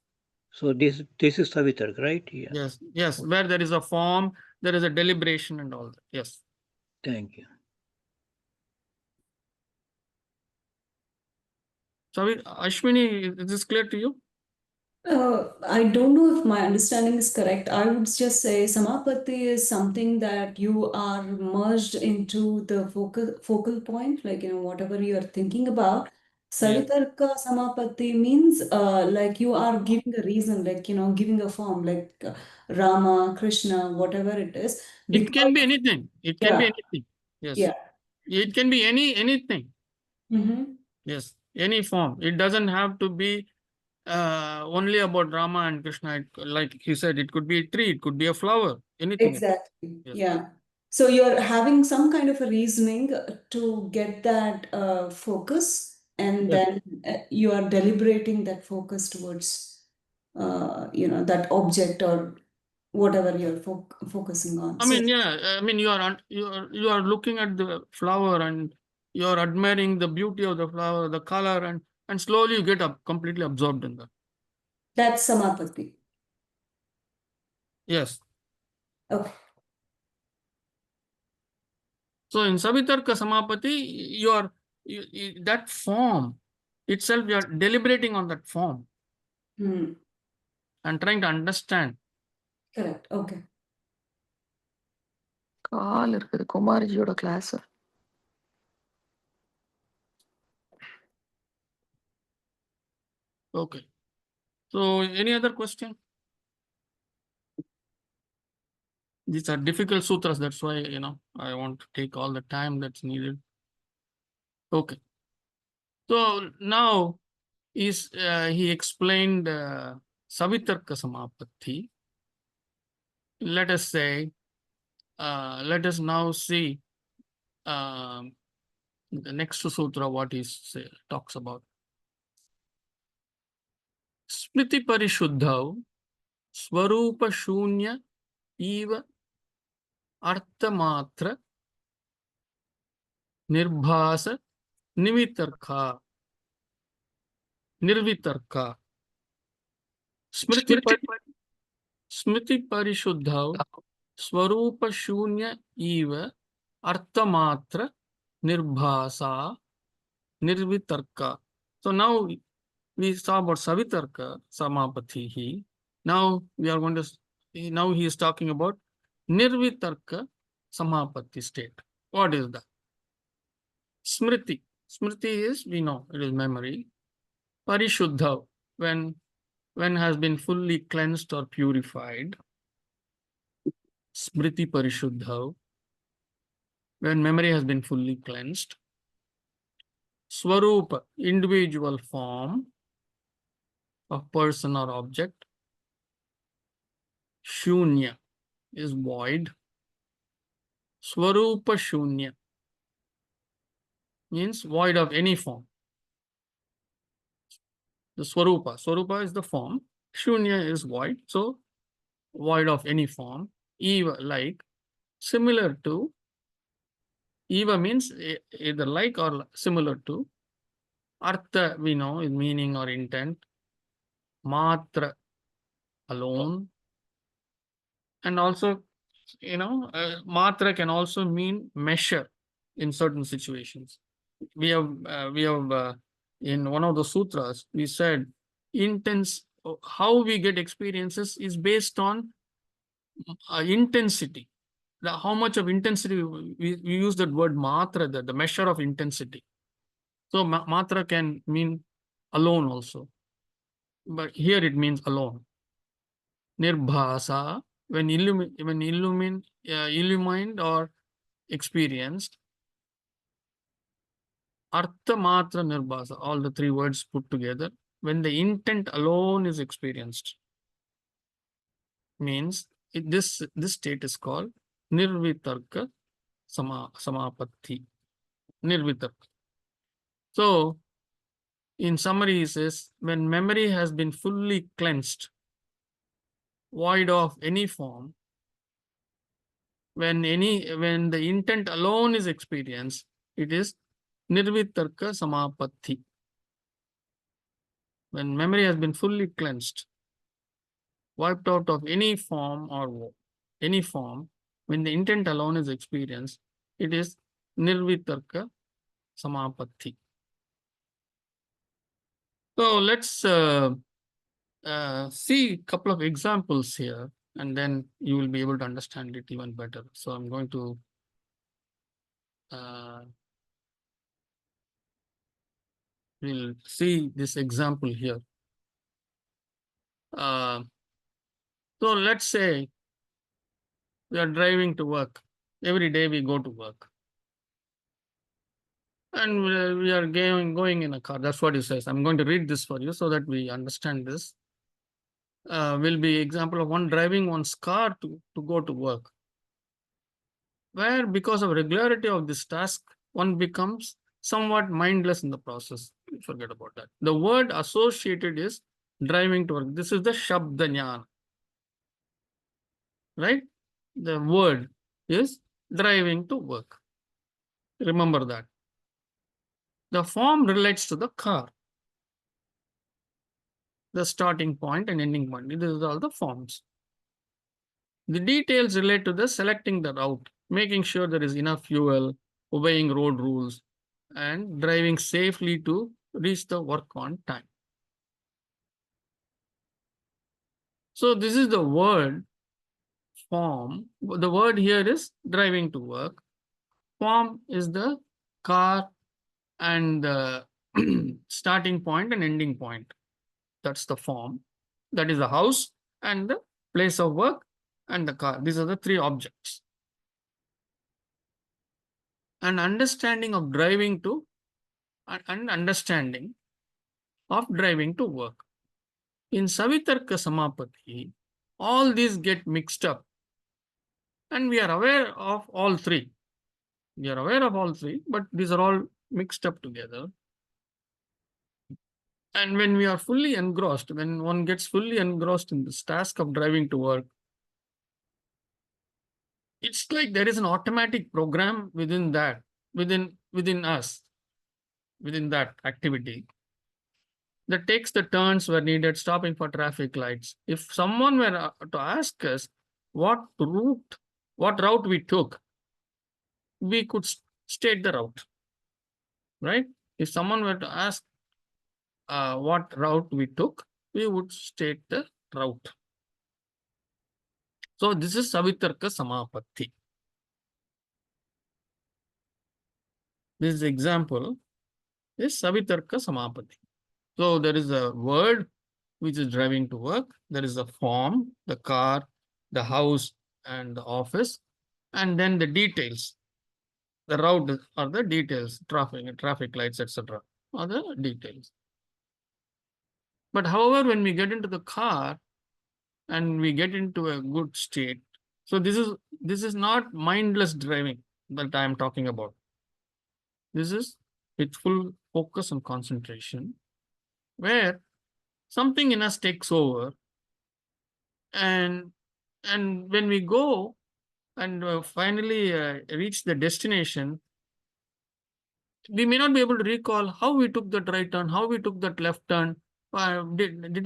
So this is savitarka, right? Yeah. Yes, where there is a form, there is a deliberation and all that. Yes. Thank you. Ashwini, is this clear to you? I don't know if my understanding is correct. I would just say Samapati is something that you are merged into the focal point, like, whatever you are thinking about. Savitarka Samapati means like you are giving a reason, like, giving a form, like Rama, Krishna, whatever it is. It can be Because, anything. It can be yeah, anything. Yes. yeah. It can be anything. Mm-hmm. Yes. Any form. It doesn't have to be only about Rama and Krishna. Like he said, it could be a tree, it could be a flower, anything. Exactly. Yes. Yeah. So you're having some kind of a reasoning to get that focus, and Yes. then you are deliberating that focus towards, that object or whatever you're focusing on. I So mean, yeah. I mean, you are looking at the flower and you are admiring the beauty of the flower, the color, and slowly you get completely absorbed in that. that's samapati. Yes. Okay. So in Savitarka Samapati, that form itself, you are deliberating on that form Hmm. and trying to understand. Correct. Okay. கால் இருக்குது குமார்ஜியோட class. Okay. So any other question? These are difficult sutras. That's why, I want to take all the time that's needed. Okay. So now he explained Savitarka Samapatti. Let us say, let us now see the next sutra, what he talks about. Smriti Parishuddhav Swarupa Shunya Eva Arthamatra Nirbhasa Nirvitarka. Smriti Parishuddhav Swarupa Shunya Eva Arthamatra Nirbhasa Nirvitarka. So now we saw about Savitarka Samapatihi. Now we are going to, now he is talking about Nirvitarka Samapati state. What is that? Smriti. Smriti is, we know, it is memory. Parishuddha, when has been fully cleansed or purified. Smriti Parishuddha, when memory has been fully cleansed. Swarupa, individual form of person or object. Shunya is void. Swarupa Shunya means void of any form. The Swarupa is the form. Shunya is void, so void of any form. Eva, like, similar to. Eva means either like or similar to. Artha, we know, is meaning or intent. Matra, alone. And also, matra can also mean measure in certain situations. We have in one of the sutras, we said how we get experiences is based on intensity. How much of intensity, we use that word matra, the measure of intensity. So matra can mean alone also, but here it means alone. nirbhasa, when illumined or experienced. Artha matra nirbhasa, all the three words put together, when the intent alone is experienced, means this state is called nirvitarka samapatti. Nirvitarka. So, in summary, he says, when memory has been fully cleansed, void of any form, when the intent alone is experienced, it is nirvitarka samapatti. When memory has been fully cleansed, wiped out of any form, when the intent alone is experienced, it is nirvitarka samapatti. So let's see a couple of examples here, and then you will be able to understand it even better. So I'm going to we'll see this example here. So let's say we are driving to work. Every day we go to work. And we are going in a car. That's what he says. I'm going to read this for you so that we understand this. Will be example of one driving one's car to go to work, where because of regularity of this task, one becomes somewhat mindless in the process. Forget about that. The word associated is driving to work. This is the Shabdanyana, right? The word is driving to work. Remember that. The form relates to the car, the starting point and ending point. These are all the forms. The details relate to the selecting the route, making sure there is enough fuel, obeying road rules, and driving safely to reach the work on time. So this is the word form. The word here is driving to work. Form is the car and the starting point and ending point. That's the form. That is the house and the place of work and the car. These are the three objects. An understanding of driving to work. In Savitarka Samapati, all these get mixed up. And we are aware of all three. We are aware of all three, but these are all mixed up together. And when we are fully engrossed, when one gets fully engrossed in this task of driving to work, it's like there is an automatic program within that, within us, within that activity that takes the turns where needed, stopping for traffic lights. If someone were to ask us what route we took, we could state the route, right? If someone were to ask what route we took, we would state the route. So this is Savitarka Samapatti. This example is Savitarka Samapatti. So there is a word which is driving to work. There is a form, the car, the house, and the office, and then the details. The route are the details, traffic lights, etc. are the details. But however, when we get into the car and we get into a good state, so this is not mindless driving that I am talking about. This is with full focus and concentration, where something in us takes over, and when we go and finally reach the destination, we may not be able to recall how we took that right turn, how we took that left turn. Did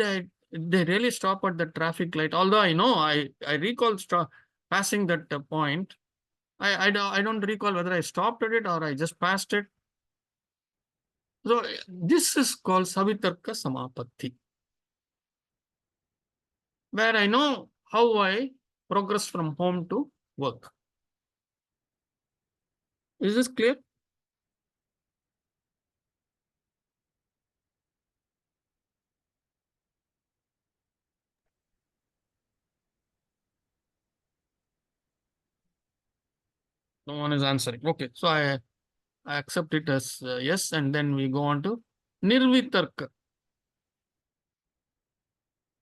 they really stop at the traffic light? Although I know I recall passing that point, I don't recall whether I stopped at it or I just passed it. So this is called Savitarka Samapatti, where I know how I progress from home to work. Is this clear? No one is answering. Okay, so I accept it as yes, and then we go on to Nirvitarka.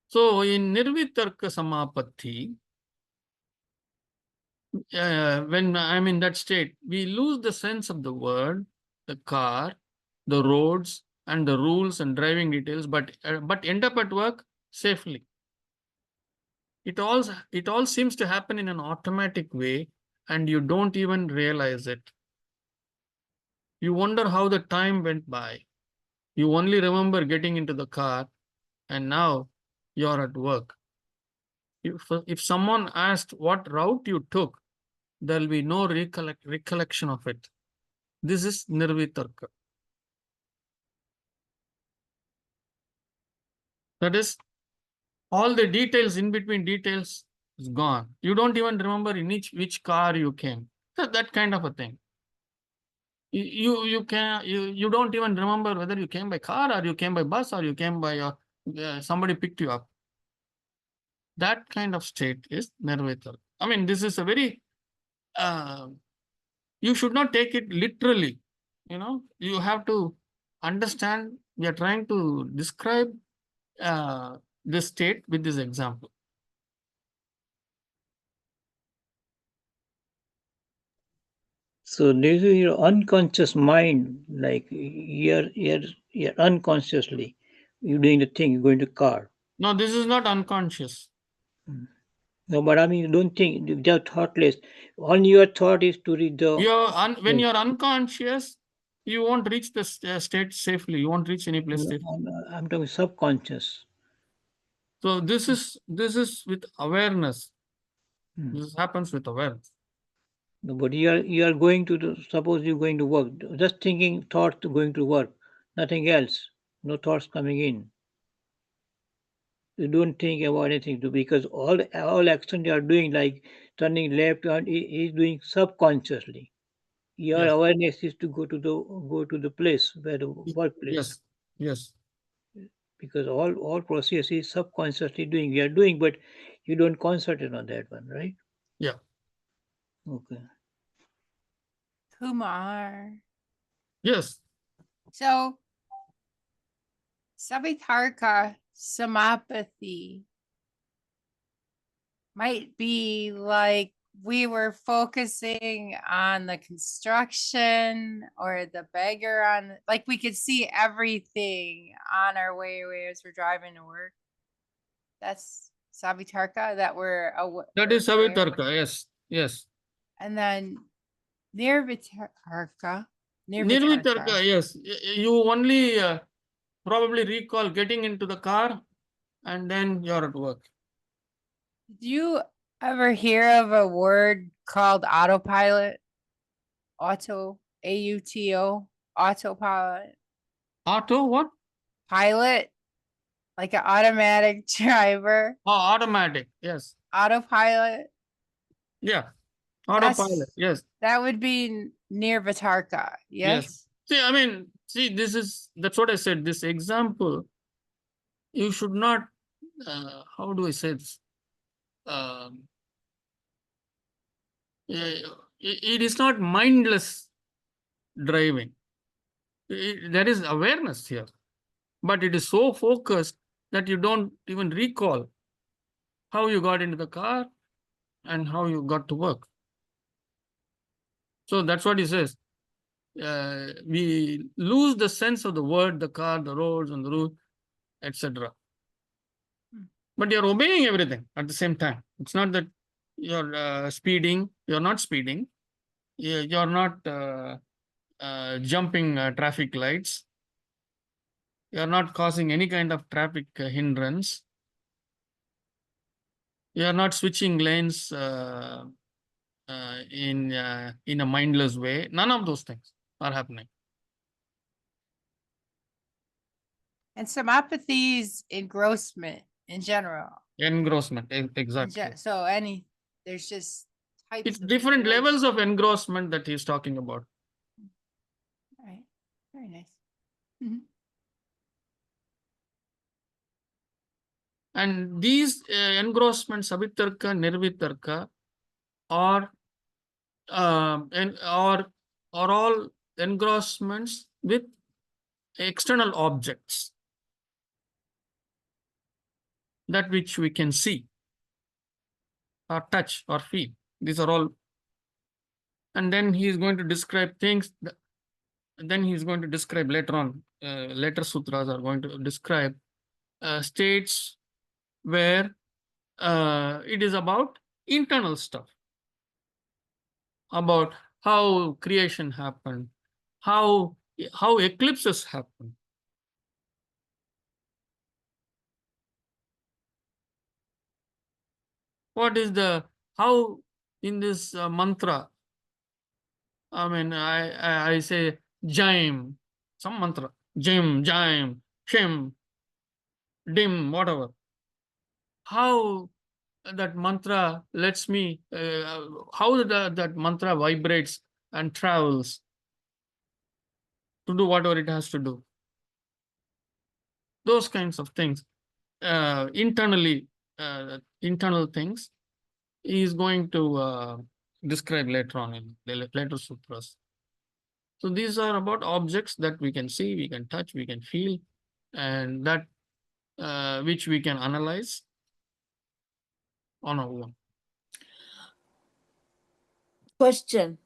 So in Nirvitarka Samapatti, when I'm in that state, we lose the sense of the word, the car, the roads, and the rules and driving details, but end up at work safely. It all seems to happen in an automatic way, and you don't even realize it. You wonder how the time went by. You only remember getting into the car, and now you're at work. If someone asked what route you took, there'll be no recollection of it. This is Nirvitarka. That is, all the details in between details is gone. You don't even remember in which car you came. That kind of a thing. You don't even remember whether you came by car or you came by bus or you came by somebody picked you up. That kind of state is Nirvitarka. I mean, this is a very you should not take it literally. You have to understand. We are trying to describe this state with this example. So this is your unconscious mind, like you're unconsciously you're doing the thing, you're going to car. No, this is not unconscious. No, but I mean, you don't think, you're just thoughtless. Only your thought is to read the. When you're unconscious, you won't reach the state safely. You won't reach any place safely. I'm talking subconscious. So this is with awareness. This happens with awareness. No, but you are going to suppose you're going to work, just thinking thoughts going to work, nothing else, no thoughts coming in. You don't think about anything because all action you are doing, like turning left, and is doing subconsciously. Your Yes. awareness is to go to the place where the workplace. Yes. Because all process is subconsciously doing. We are doing, but you don't concentrate on that one, right? Yeah. Okay. Kumar. Yes. So, Savitarka Samapathy might be like we were focusing on the construction or the beggar on, like we could see everything on our way as we're driving to work. That's Savitarka that we're That is Savitarka. Yes. And then Nirvitarka. Nirvitarka, yes. You only probably recall getting into the car and then you're at work. Do you ever hear of a word called autopilot? Auto, AUTO, autopilot. Auto what? Pilot, like an automatic driver. Oh, automatic, yes. Autopilot. Yeah, autopilot, yes. That would be Nirvitarka, yes? That's what I said. This example, you should not, how do I say this? It is not mindless driving. There is awareness here, but it is so focused that you don't even recall how you got into the car and how you got to work. So that's what he says. We lose the sense of the word, the car, the roads, and the route, etc. But you're obeying everything at the same time. It's not that you're speeding. You're not speeding. You're not jumping traffic lights. You're not causing any kind of traffic hindrance. You're not switching lanes in a mindless way. None of those things are happening. And samapathy is engrossment in general. Engrossment, exactly. So there's just types. It's different levels of engrossment that he's talking about. All right, very nice. Mm-hmm. And these engrossments, Savitarka, Nirvitarka, are and or all engrossments with external objects, that which we can see or touch or feel. These are all. And then he is going to describe things. Then he is going to describe later on. Later sutras are going to describe states where it is about internal stuff, about how creation happened, how eclipses happen. What is the how in this mantra? I mean, I say Jaim, some mantra, Jim, Jaim, Shim, Dim, whatever. How that mantra lets me, how that mantra vibrates and travels to do whatever it has to do. Those kinds of things, internally, internal things, he is going to describe later on in the later sutras. So these are about objects that we can see, we can touch, we can feel, and that which we can analyze on our own. Question.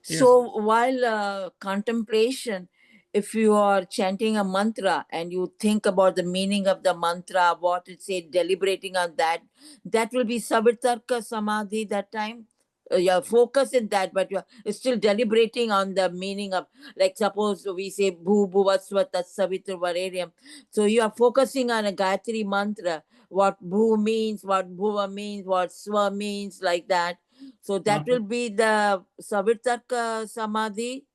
Yes. So while contemplation, if you are chanting a mantra and you think about the meaning of the mantra, what it say, deliberating on that, that will be savitarka samadhi that time. You're focused in that, but you're still deliberating on the meaning of, like suppose we say bhu bhuvasva tat savitr vareriam. So you are focusing on a Gayatri mantra, what bhu means, what bhuva means, what swa means, like that. So that will be the Savitarka Samadhi,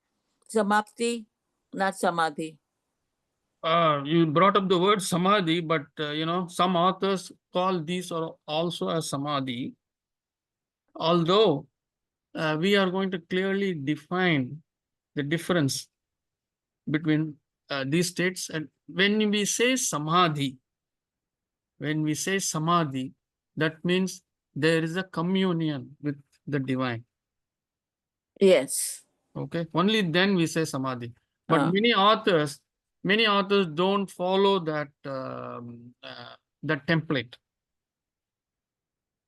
Samapti, not Samadhi. You brought up the word samadhi, but some authors call these also as samadhi. Although we are going to clearly define the difference between these states. And when we say samadhi, that means there is a communion with the divine. Yes. Okay, only then we say samadhi. But many authors don't follow that that template.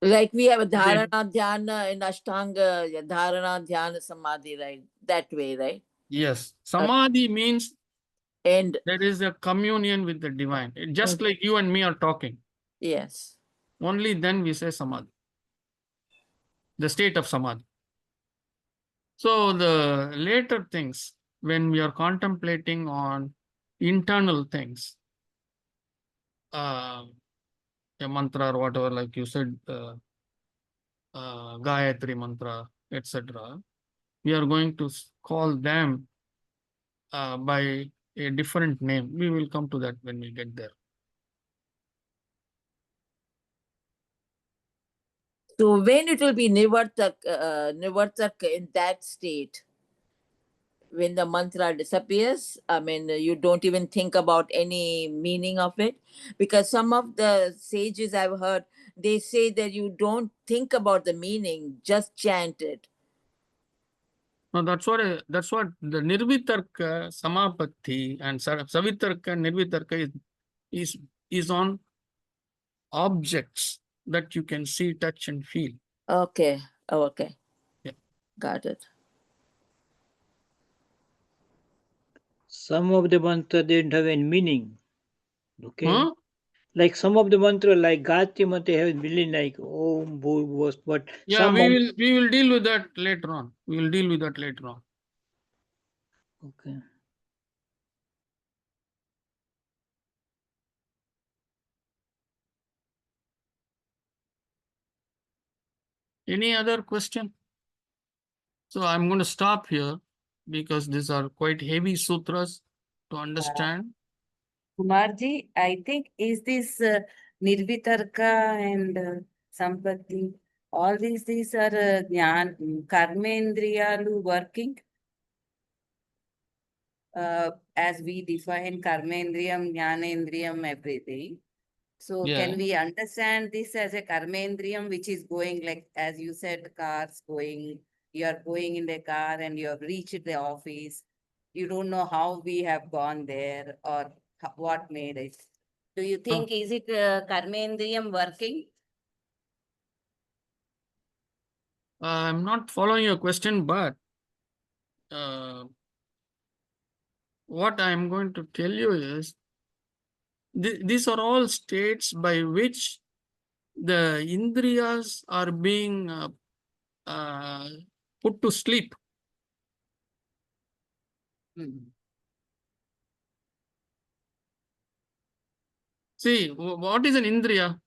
Like we have a dharana dhyana in Ashtanga, dharana dhyana samadhi, right? That way, right? Yes, samadhi means and there is a communion with the divine, just like you and me are talking. Yes. Only then we say samadhi, the state of samadhi. So the later things, when we are contemplating on internal things, a mantra or whatever, like you said, Gayatri mantra, etc., we are going to call them by a different name. We will come to that when we get there. So when it will be nivartak in that state, when the mantra disappears, I mean, you don't even think about any meaning of it, because some of the sages I've heard, they say that you don't think about the meaning, just chant it. No, that's what the nirvitarka samapatti and savitarka nirvitarka is on objects that you can see, touch, and feel. Okay. Oh, okay. Yeah. Got it. Some of the mantra didn't have any meaning. Okay. Huh? Like some of the mantra, like Gayatri mantra, have meaning like Om Bhur was, but Yeah, some we will deal with that later on. We will deal with that later on. Okay. Any other question? So I'm going to stop here because these are quite heavy sutras to understand. Kumarji, I think is this Nirvitarka and Sampatti, all these are karmendriyalu working as we define karmendriyam, jnanendriyam, everything. So Yeah. can we understand this as a karmendriyam which is going like, as you said, cars going You are going in the car and you have reached the office. You don't know how we have gone there or what made it. Do you think, is it Karmendriyam working? I'm not following your question, but what I'm going to tell you is these are all states by which the indriyas are being put to sleep. See, what is an indriya?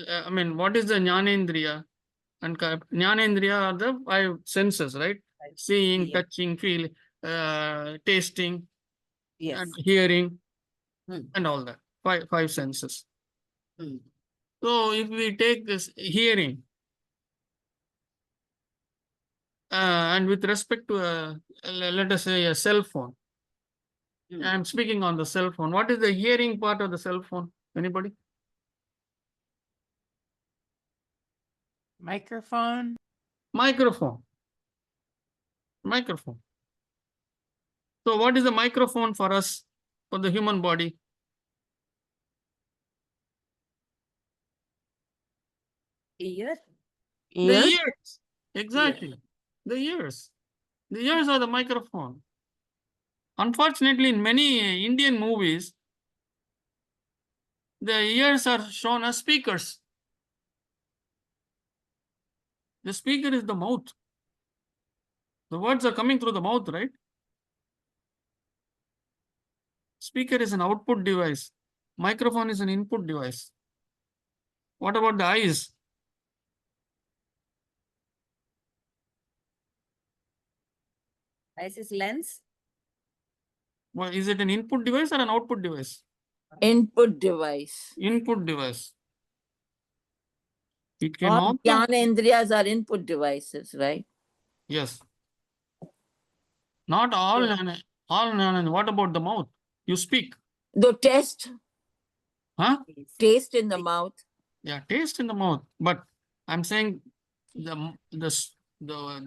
I mean, what is the jnanendriya? And jnanendriya are the 5 senses, right? Seeing, Yeah. touching, feeling, tasting, Yes. and hearing, Hmm. and all that. Five senses. Hmm. So if we take this hearing, and with respect to let us say a cell phone, I'm speaking on the cell phone. What is the hearing part of the cell phone? Anybody? Microphone. Microphone. Microphone. So what is the microphone for us, for the human body? Ear? The Ears? ears. Exactly. The ears. The ears are the microphone. Unfortunately, in many Indian movies, the ears are shown as speakers. The speaker is the mouth. The words are coming through the mouth, right? Speaker is an output device. Microphone is an input device. What about the eyes? Eyes is lens? Well, is it an input device or an output device? Input device. Input device. It can All also. jnanendriyas are input devices, right? Yes. Not all. What about the mouth? You speak. The taste Huh? in the mouth. Yeah, taste in the mouth. But I'm saying the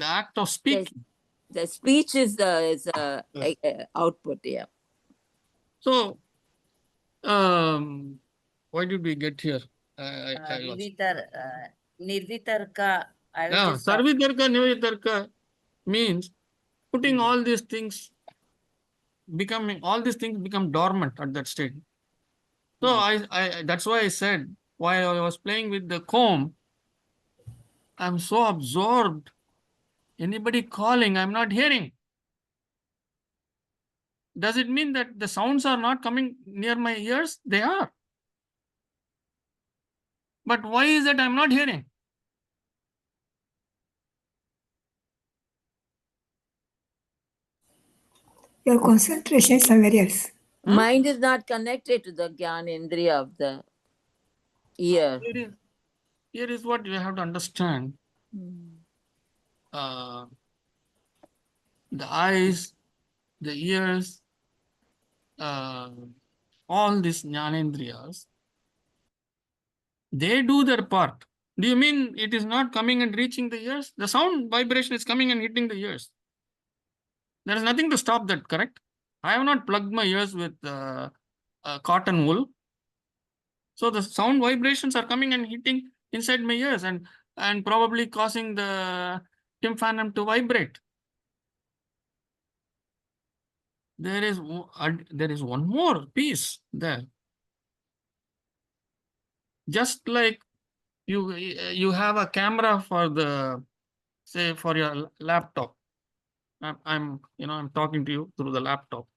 act of speaking. The speech is Yes. output, yeah. So, why did we get here? I lost. Nirvitarka. I was Yeah, just talking. sarvitarka, nivitarka means putting all these things, all these things become dormant at that stage. So I that's why I said while I was playing with the comb, I'm so absorbed. Anybody calling, I'm not hearing. Does it mean that the sounds are not coming near my ears? They are. But why is it I'm not hearing? Your concentration is somewhere else. Mind is not connected to the jnanendriya of the ear. Here is what you have to understand. The eyes, the ears, all these jnanendriyas, they do their part. Do you mean it is not coming and reaching the ears? The sound vibration is coming and hitting the ears. There is nothing to stop that, correct? I have not plugged my ears with cotton wool. So the sound vibrations are coming and hitting inside my ears and probably causing the tympanum to vibrate. There is one more piece there. Just like you have a camera for say for your laptop. I'm talking to you through the laptop.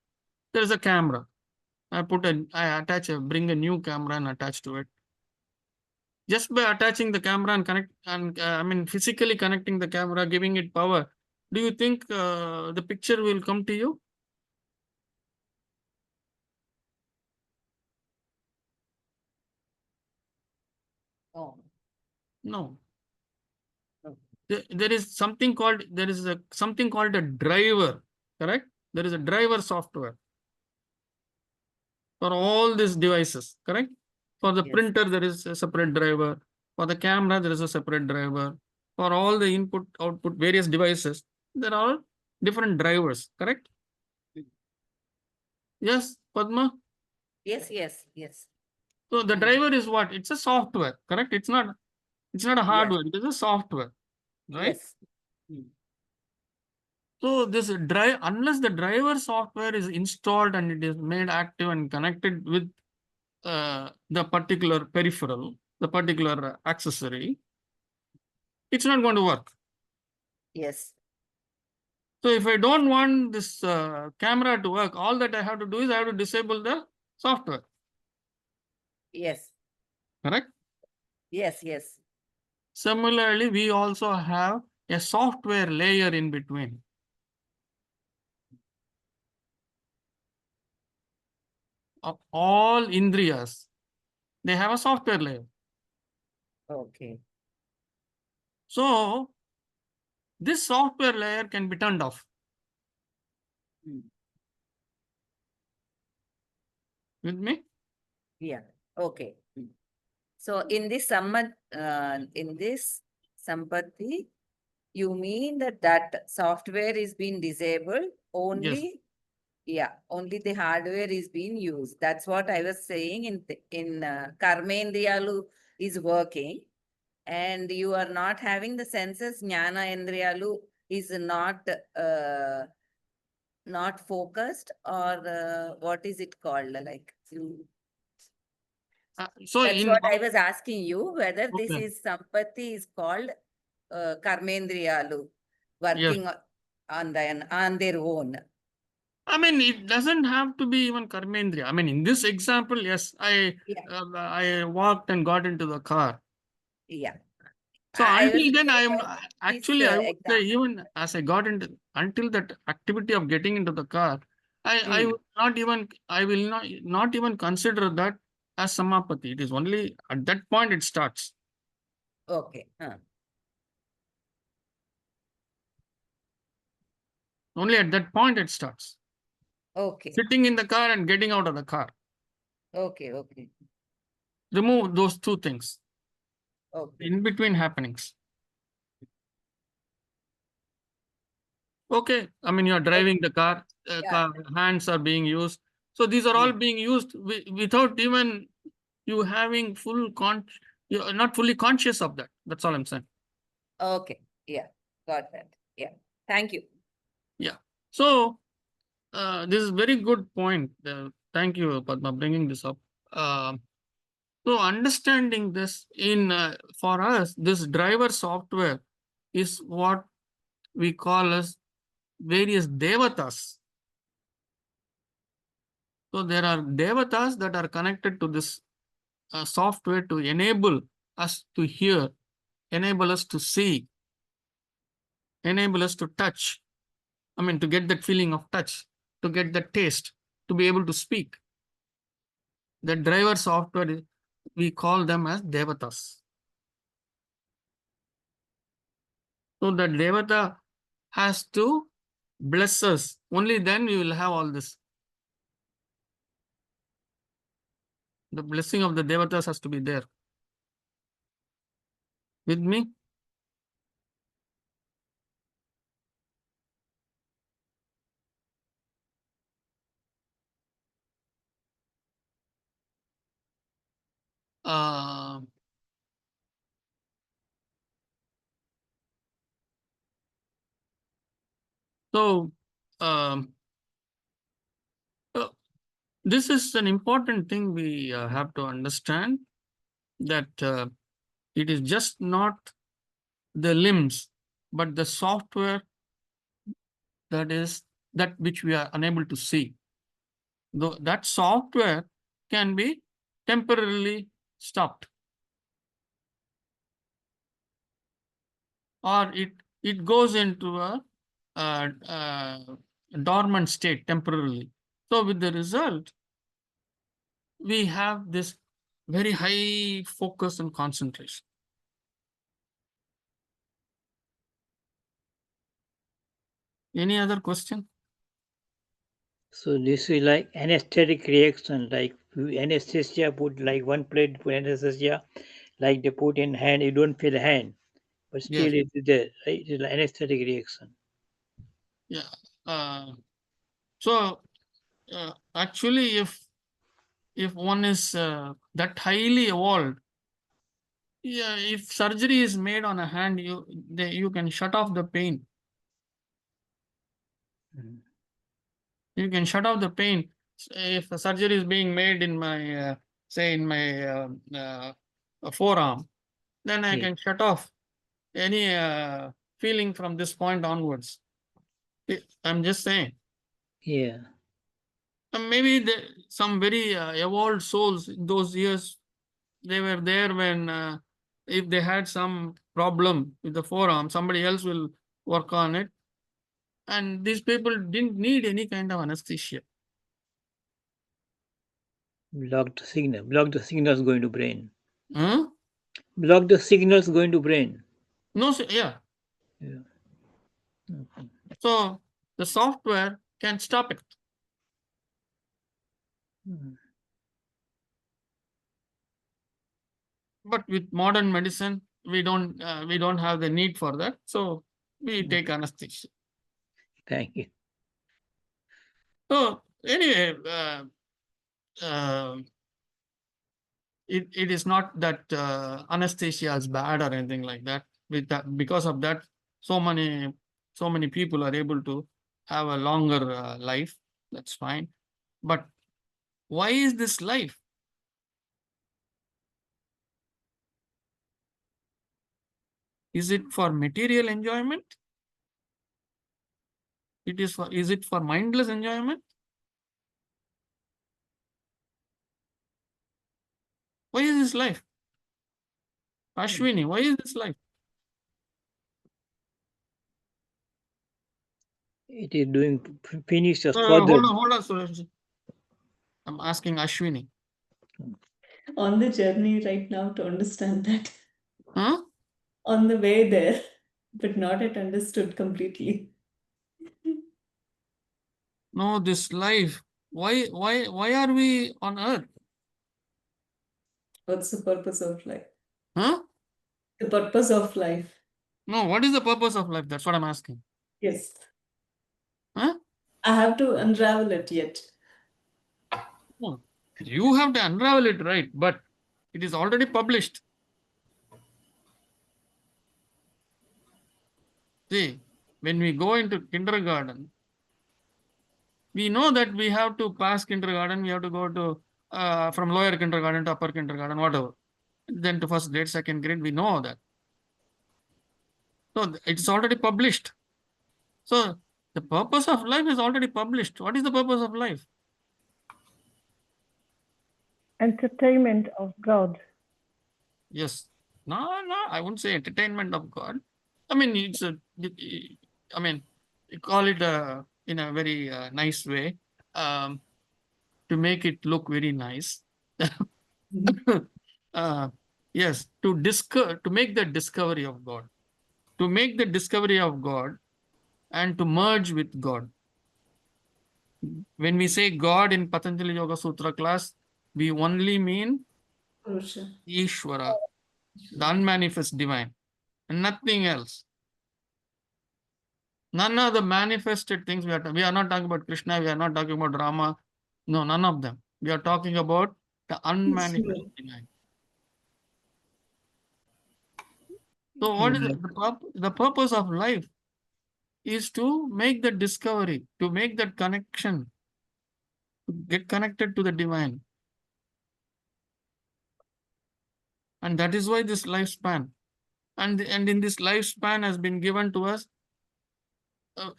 There is a camera. I bring a new camera and attach to it. Just by attaching the camera and physically connecting the camera, giving it power, do you think the picture will come to you? No. There is something called a driver, correct? There is a driver software for all these devices, correct? For the printer, there is a separate driver. For the camera, there is a separate driver. for all the input, output, various devices, there are different drivers, correct? Yes, Padma? Yes, yes, yes. So the driver is what? It's a software, correct? It's not a hardware, it is a software, right? Yes. Mm. So this drive, unless the driver software is installed and it is made active and connected with the particular peripheral, the particular accessory, it's not going to work. Yes. So if I don't want this camera to work, all that I have to do is I have to disable the software, Yes. correct? Yes, yes. Similarly, we also have a software layer in between. Of all Indriyas, they have a software layer. Okay. So this software layer can be turned off. Mm. With me? Yeah. Okay. Mm. So in this Sampatti, you mean that software is being disabled Yes. only? Yeah, only the hardware is being used. That's what I was saying in Karmendriyalu is working, and you are not having the senses. Jnana Indriyalu is not focused, or what is it called? Like, So that's in what I was asking you, whether this okay. is Sampatti is called Karmendriyalu, Yes. working on their own. I mean, it doesn't have to be even Karmendriya. I mean, in this example, yes, I walked and got into the car. Yeah. So I was until then, I am this actually, I would say, example. even as I got into, until that activity of getting into the car, I would not even, I will not even consider that as Samapati. It is only at that point it starts. Okay. Only at that point it starts. Okay. Sitting in the car and getting out of the car. Okay. Okay. Remove those two things. Okay. In between happenings. Okay, I mean, you're driving the car, hands are being used. So these are all being used without even you having you're not fully conscious of that. That's all I'm saying. Okay. Yeah. Got that. Yeah. Thank you. Yeah. So this is very good point. Thank you, Padma, bringing this up. So understanding this for us, this driver software is what we call as various devatas. So there are devatas that are connected to this software to enable us to hear, enable us to see, enable us to touch. I mean, to get that feeling of touch, to get that taste, to be able to speak. The driver software, we call them as devatas. So the devata has to bless us. Only then we will have all this. The blessing of the devatas has to be there. With me? So this is an important thing we have to understand, that it is just not the limbs, but the software that which we are unable to see. Though that software can be temporarily stopped, or it goes into a dormant state temporarily. So with the result, we have this very high focus and concentration. Any other question? So this is like anesthetic reaction, like anesthesia, put like one plate, put anesthesia, like they put in hand, you don't feel hand. but still Yes. it is there, right? It is like anesthetic reaction. Yeah. So actually, if one is that highly evolved, yeah, if surgery is made on a hand, you can shut off the pain. Mhm. You can shut off the pain. If a surgery is being made in my say in my forearm, then I Yeah. can shut off any feeling from this point onwards. I'm just saying. Yeah. Maybe some very evolved souls in those years, they were there when if they had some problem with the forearm, somebody else will work on it. And these people didn't need any kind of anesthesia. Block the signal. Block the signals going to brain. Huh? Block the signals going to brain. No, yeah. Yeah. Okay. So the software can stop it. Mhm. But with modern medicine, we don't have the need for that. So we take anesthesia. Thank you. So anyway, it is not that anesthesia is bad or anything like that. With that, because of that, so many people are able to have a longer life. That's fine. But why is this life? Is it for material enjoyment? Is it for mindless enjoyment? Why is this life? Ashwini, why is this life? It is doing finish us Hold further. on, Suresh. I'm asking Ashwini. On the journey right now to understand that. Huh? On the way there, but not yet understood completely. No, this life. Why are we on earth? What's the purpose of life? Huh? The purpose of life. No, what is the purpose of life? That's what I'm asking. Yes. Huh? I have to unravel it yet. No. You have to unravel it, right? But it is already published. See, when we go into kindergarten, we know that we have to pass kindergarten, we have to go to from lower kindergarten to upper kindergarten, whatever. Then to first grade, second grade, we know that. So it's already published. So the purpose of life is already published. What is the purpose of life? Entertainment of God. Yes. No, I wouldn't say entertainment of God. I mean, I mean, you call it in a very nice way, to make it look very nice. uh, yes, to make the discovery of God, to make the discovery of God, and to merge with God. When we say God in Patanjali Yoga Sutra class, we only mean Purusha. Ishvara, the unmanifest divine, and nothing else. None of the manifested things we are not talking about Krishna, we are not talking about Rama. No, none of them. We are talking about the unmanifest divine. So what is the purpose of life? Is to make the discovery, to make that connection, to get connected to the divine. And that is why this lifespan. And in this lifespan has been given to us,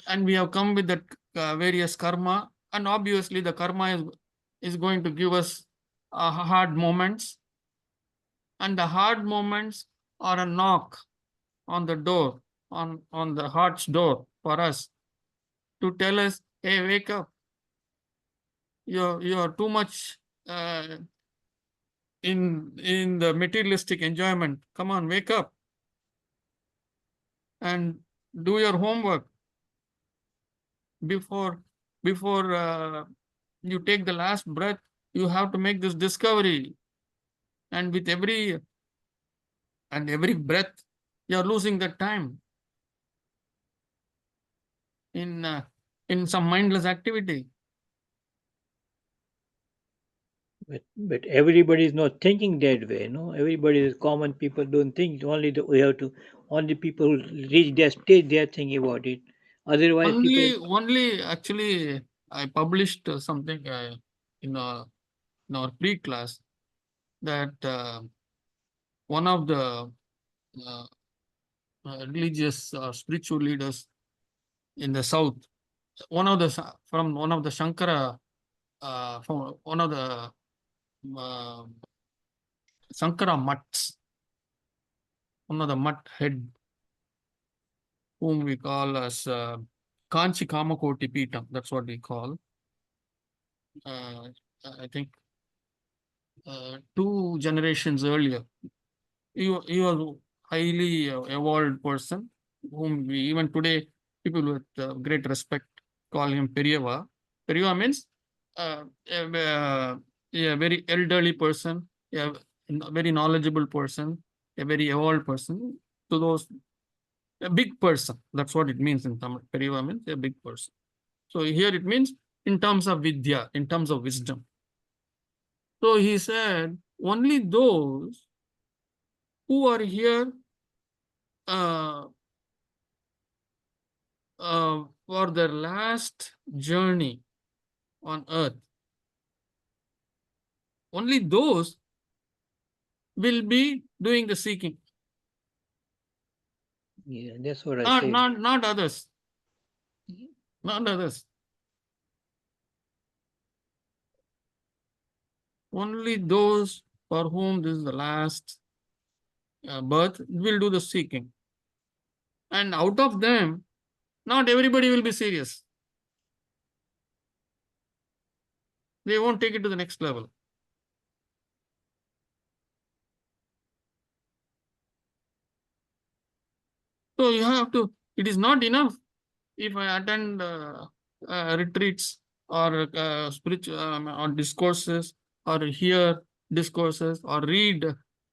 and we have come with that various karma, and obviously the karma is going to give us hard moments, and the hard moments are a knock on the door, on the heart's door for us to tell us, hey, wake up, you're too much in the materialistic enjoyment. Come on, wake up and do your homework before you take the last breath. You have to make this discovery, and with every breath You're losing that time in some mindless activity. But everybody is not thinking that way, no? Everybody is common people don't think. We have to only people who reach their stage they are thinking about it. Otherwise, people. Only actually, I published something in our pre-class that one of the uh, religious spiritual leaders in the south, from one of the Shankara, from one of the uh, Sankara mutts, one of the mutt head, whom we call as Kanchi Kamakoti Peetam. That's what we call. I think 2 generations earlier. He was highly evolved person, whom we even today people with great respect call him Periyava. Periyava means a very elderly person, a very knowledgeable person, a very evolved person. To those, a big person. That's what it means in Tamil. Periyava means a big person. So here it means in terms of vidya, in terms of wisdom. So he said, only those who are here uh, for their last journey on earth, only those will be doing the seeking. Yeah, that's what I say. Not others. Not others. Only those for whom this is the last birth will do the seeking. And out of them, not everybody will be serious. They won't take it to the next level. So you have to, it is not enough if I attend retreats or spiritual or discourses, or hear discourses, or read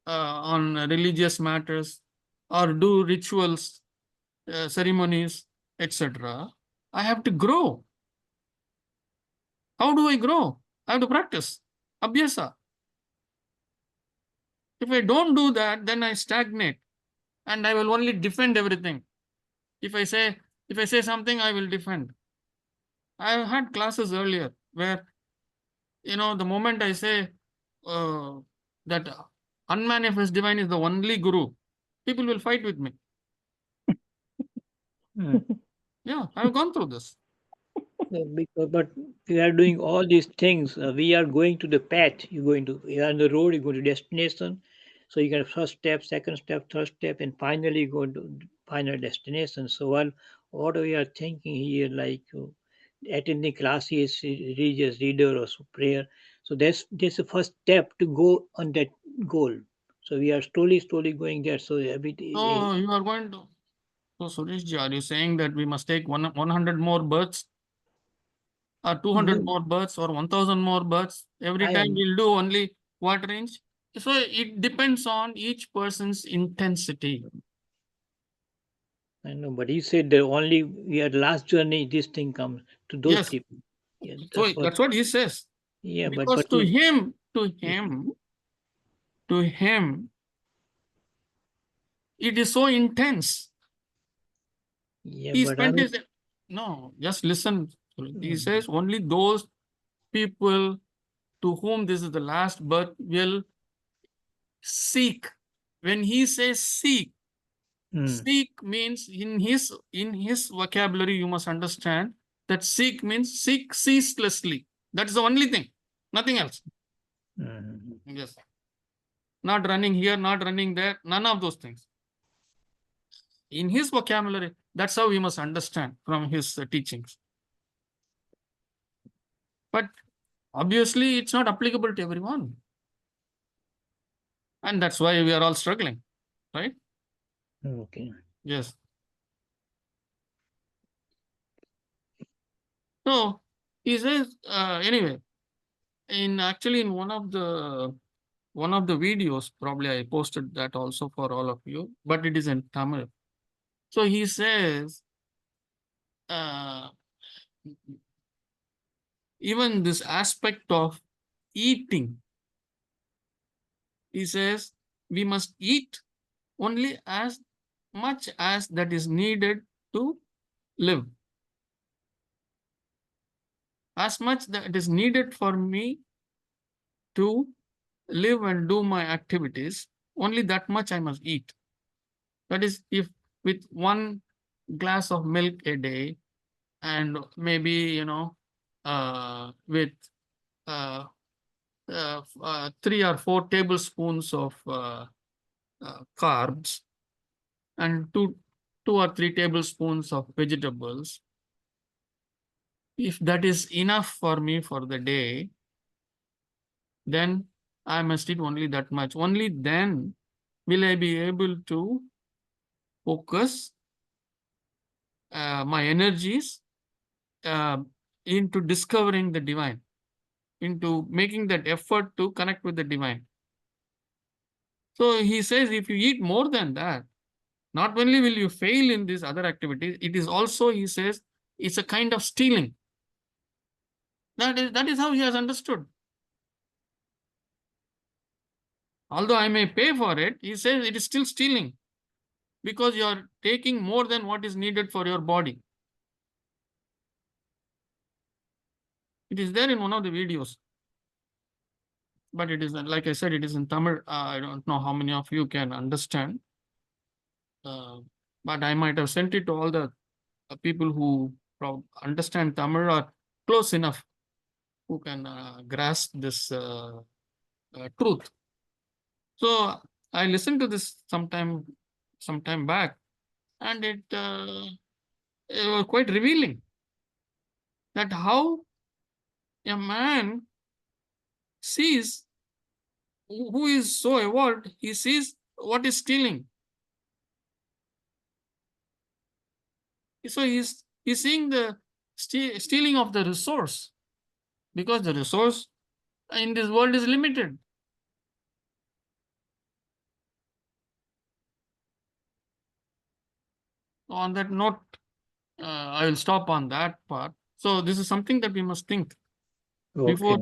on religious matters, or do rituals, ceremonies, etc. I have to grow. How do I grow? I have to practice. Abhyasa. If I don't do that, then I stagnate and I will only defend everything. If I say something, I will defend. I had classes earlier where, the moment I say that unmanifest divine is the only guru, people will fight with me. Yeah, I've gone through this. But we are doing all these things. We are going to the path. You are on the road. You go to destination. So you got first step, second step, third step, and finally go to final destination. So what we are thinking here, like attending classes, religious reader or so prayer. So that's the first step to go on that goal. So we are slowly going there. So every So you are going to. So Sureshji, are you saying that we must take 100 more births, or 200 more births, or 1000 more births? Every I time am. we'll do only what range? So it depends on each person's intensity. I know, but he said that only we are last journey. This thing comes to those Yes. people. Yeah, So that's what. that's what he says. Yeah, Because to him, it is so intense. Yeah, He but I spent mean, his, no, just listen. He mm, says only those people to whom this is the last birth will seek. When he says seek, mm, seek means in his vocabulary, you must understand that seek means seek ceaselessly. That's the only thing, nothing else. mm. Yes. Not running here, not running there, none of those things. In his vocabulary, that's how we must understand from his teachings. But obviously, it's not applicable to everyone. And that's why we are all struggling, right? Okay. Yes. So he says, anyway, in one of the one of the videos, probably I posted that also for all of you, but it is in Tamil. So he says, even this aspect of eating, he says, we must eat only as much as that is needed to live. As much that is needed for me to live and do my activities, only that much I must eat. That is, if with 1 glass of milk a day, and maybe, with 3 or 4 tablespoons of carbs, and 2 or 3 tablespoons of vegetables, if that is enough for me for the day, then I must eat only that much. Only then will I be able to focus my energies into discovering the divine, into making that effort to connect with the divine. So he says, if you eat more than that, not only will you fail in these other activities, it is also, he says, it's a kind of stealing. That is how he has understood. Although I may pay for it, he says it is still stealing, because you are taking more than what is needed for your body. It is there in one of the videos, but it is, like I said, it is in Tamil. I don't know how many of you can understand, but I might have sent it to all the people who understand Tamil or close enough, who can grasp this truth. So I listened to this sometime back, and it was quite revealing that how a man sees, who is so evolved, he sees what is stealing. So he's seeing the stealing of the resource, because the resource in this world is limited. On that note, I will stop on that part. So this is something that we must think. Before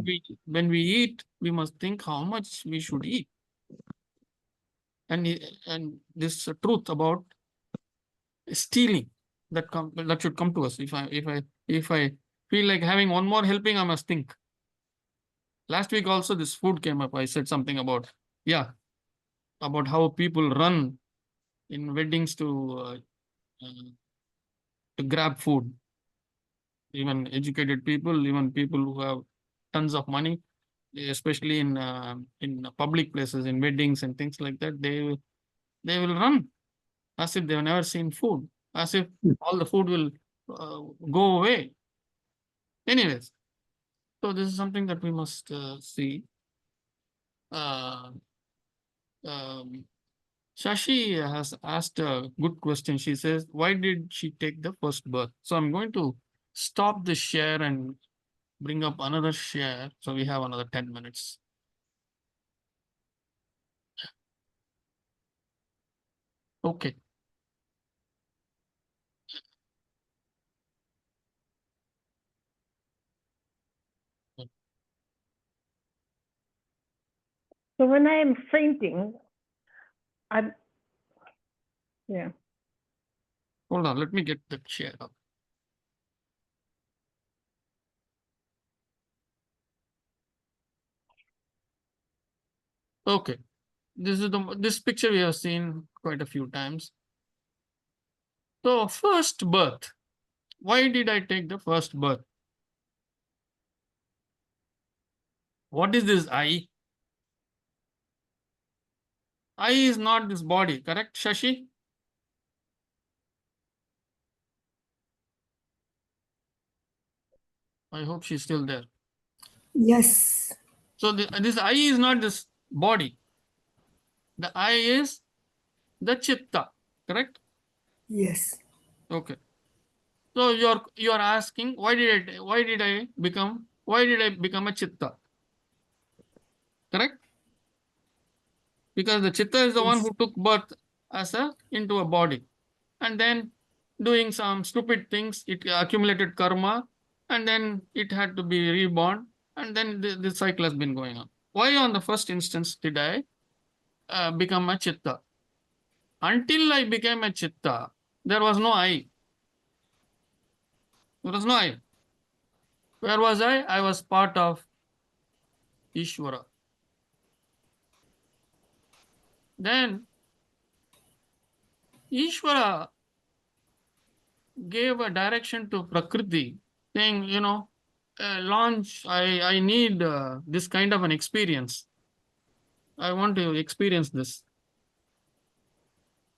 when we eat, we must think how much we should eat. And this truth about stealing, that should come to us. If I feel like having one more helping, I must think. Last week also this food came up. I said something about how people run in weddings to grab food. Even educated people, even people who have tons of money, especially in public places, in weddings and things like that, they will run as if they have never seen food, as if all the food will go away. Anyways, so this is something that we must see. Shashi has asked a good question. She says, why did she take the first birth? So I'm going to stop the share and bring up another share. So we have another 10 minutes. Okay. So when I am fainting, yeah. Hold on, let me get the share up. Okay. This picture we have seen quite a few times. So first birth. Why did I take the first birth? What is this I? I is not this body, correct, Shashi? I hope she's still there. Yes. So this I is not this body. The I is the chitta, correct? Yes. Okay. So you are asking, why did I become a chitta? Correct? because the chitta is the one who took birth as into a body, and then doing some stupid things, it accumulated karma, and then it had to be reborn, and then the cycle has been going on. Why on the first instance did I become a chitta? Until I became a chitta, there was no I. There was no I. Where was I? I was part of Ishvara. Then Ishvara gave a direction to Prakriti, saying, launch, I need this kind of an experience. I want to experience this.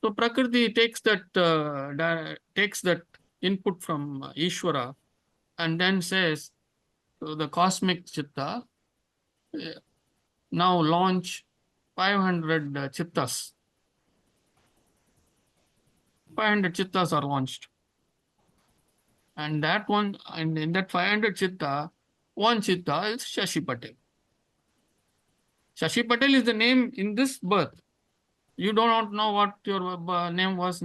So Prakriti takes that input from Ishvara and then says to the cosmic chitta, now launch 500 chittas. 500 chittas are launched. And in that 500 chitta, one chitta is Shashi Patel. Shashi Patel is the name in this birth. You do not know what your name was.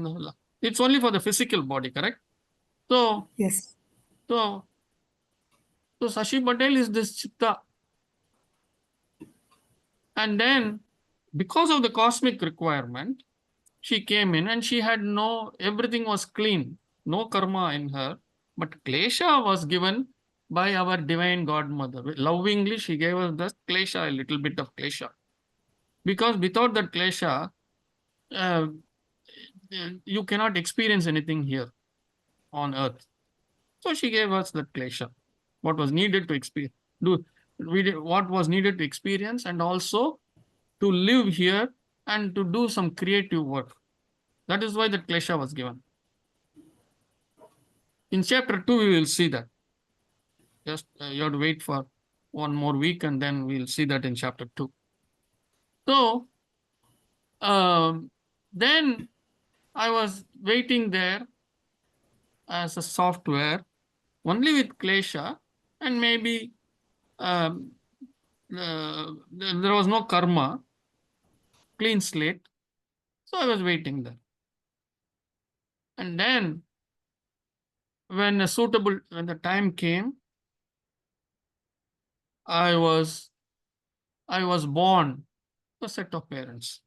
It's only for the physical body, correct? So, Yes. so Shashi Patel is this chitta. And then, because of the cosmic requirement, she came in and she had everything was clean, no karma in her. But klesha was given by our divine godmother. Lovingly, she gave us the klesha, a little bit of klesha. Because without that klesha, uh, you cannot experience anything here on earth. So she gave us that klesha, what was needed to experience, what was needed to experience, and also to live here and to do some creative work. That is why that klesha was given. In chapter 2, we will see that. Just you have to wait for one more week and then we'll see that in chapter 2. So, then I was waiting there as a software only with klesha, and maybe there was no karma, clean slate. So I was waiting there. And then when the time came, I was born to a set of parents.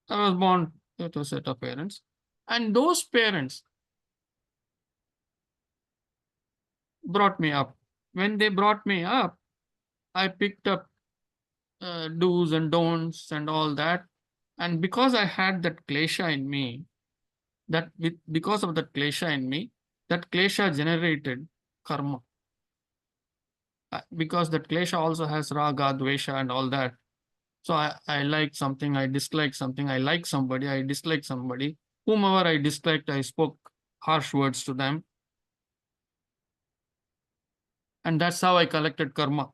I was born to a set of parents. And those parents brought me up. When they brought me up, I picked up do's and don'ts and all that. And because I had that klesha in me, because of that klesha in me, that klesha generated karma. Because that klesha also has raga, dvesha, and all that. So I like something, I dislike something, I like somebody, I dislike somebody. Whomever I disliked, I spoke harsh words to them. And that's how I collected karma.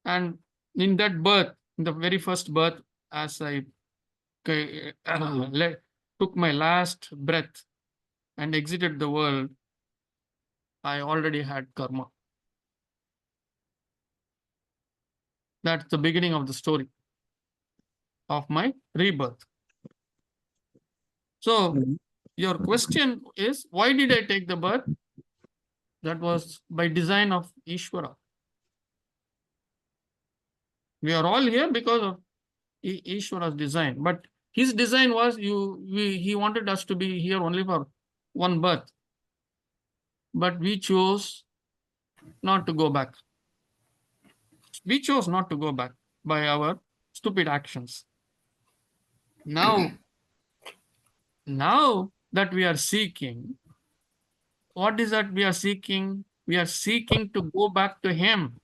And in that birth, in the very first birth, as I took my last breath and exited the world, I already had karma. That's the beginning of the story of my rebirth. So your question is, why did I take the birth? That was by design of Ishvara. We are all here because of Ishvara's design. But his design was he wanted us to be here only for one birth. But we chose not to go back. We chose not to go back by our stupid actions. Now that we are seeking, what is that we are seeking? We are seeking to go back to him.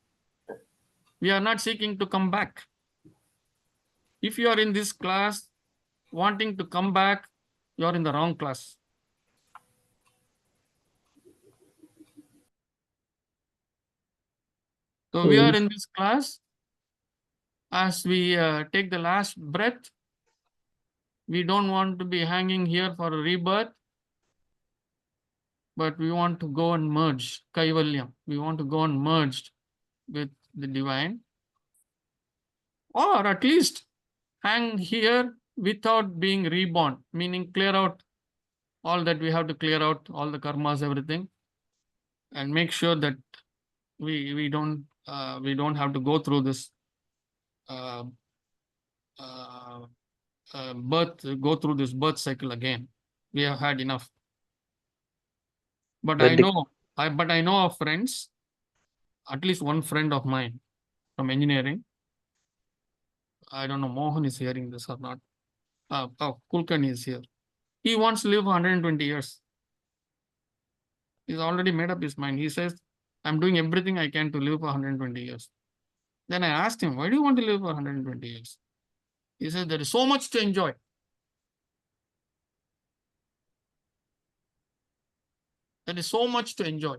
We are not seeking to come back. If you are in this class wanting to come back, you are in the wrong class. So we are in this class as we take the last breath. We don't want to be hanging here for a rebirth, but we want to go and merge, Kaivalyam. We want to go and merge with the divine. Or at least hang here without being reborn, meaning clear out all that we have to clear out, all the karmas, everything, and make sure that we don't have to go through this uh, uh, go through this birth cycle again. We have had enough. But But I the, know, I know of friends, at least one friend of mine from engineering. I don't know, Mohan is hearing this or not. Kulkarni is here. He wants to live 120 years. He's already made up his mind. He says, I'm doing everything I can to live for 120 years. Then I asked him, why do you want to live for 120 years? He said, there is so much to enjoy. There is so much to enjoy.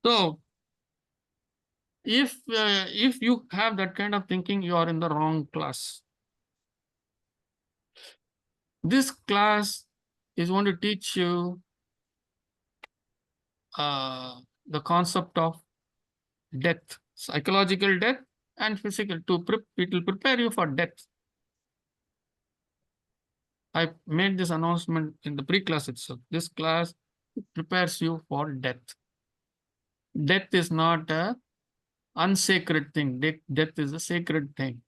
So, if you have that kind of thinking, you are in the wrong class. This class is going to teach you the concept of death, psychological death and physical. It will prepare you for death. I made this announcement in the pre-class itself. This class prepares you for death. Death is not a unsacred thing. Death is a sacred thing.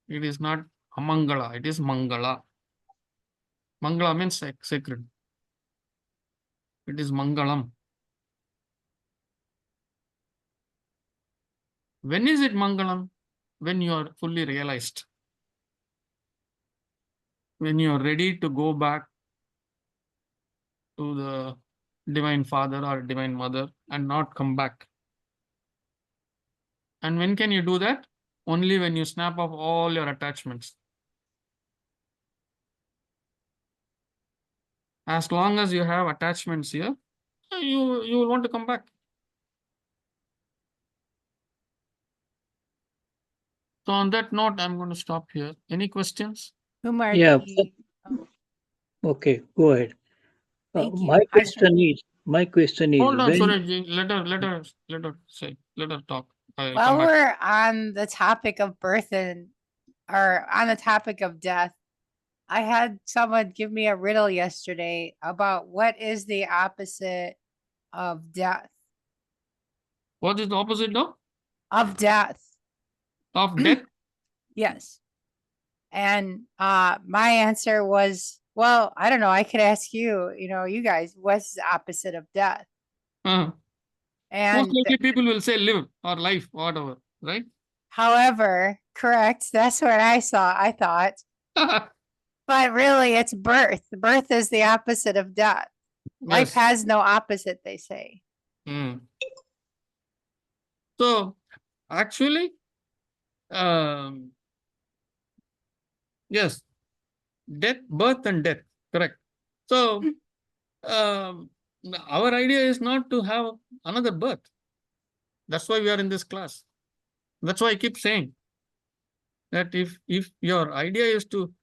It is not amangala. It is mangala. Mangala means sacred. It is mangalam. When is it mangalam? When you are fully realized. When you are ready to go back to the Divine Father or Divine Mother and not come back. And when can you do that? Only when you snap off all your attachments. As long as you have attachments here, you will want to come back. So on that note, I'm going to stop here. Any questions? Kumar, yeah. oh, Okay, go ahead. thank you. My question is Hold on, when Suraj. Let her say. Let her talk. I'll While come back. we're on the topic of birth or on the topic of death, I had someone give me a riddle yesterday about what is the opposite of death. What is the opposite of? Of death. Of death? Yes. And my answer was, well, I don't know. I could ask you, you guys, what's the opposite of death? Most And likely people will say live or life, whatever, right? however, correct. That's what I thought. But really, it's birth. Birth is the opposite of death. Life Yes. has no opposite, they say. So, actually, yes, death, birth and death, correct. So, our idea is not to have another birth. That's why we are in this class. That's why I keep saying that if your idea is to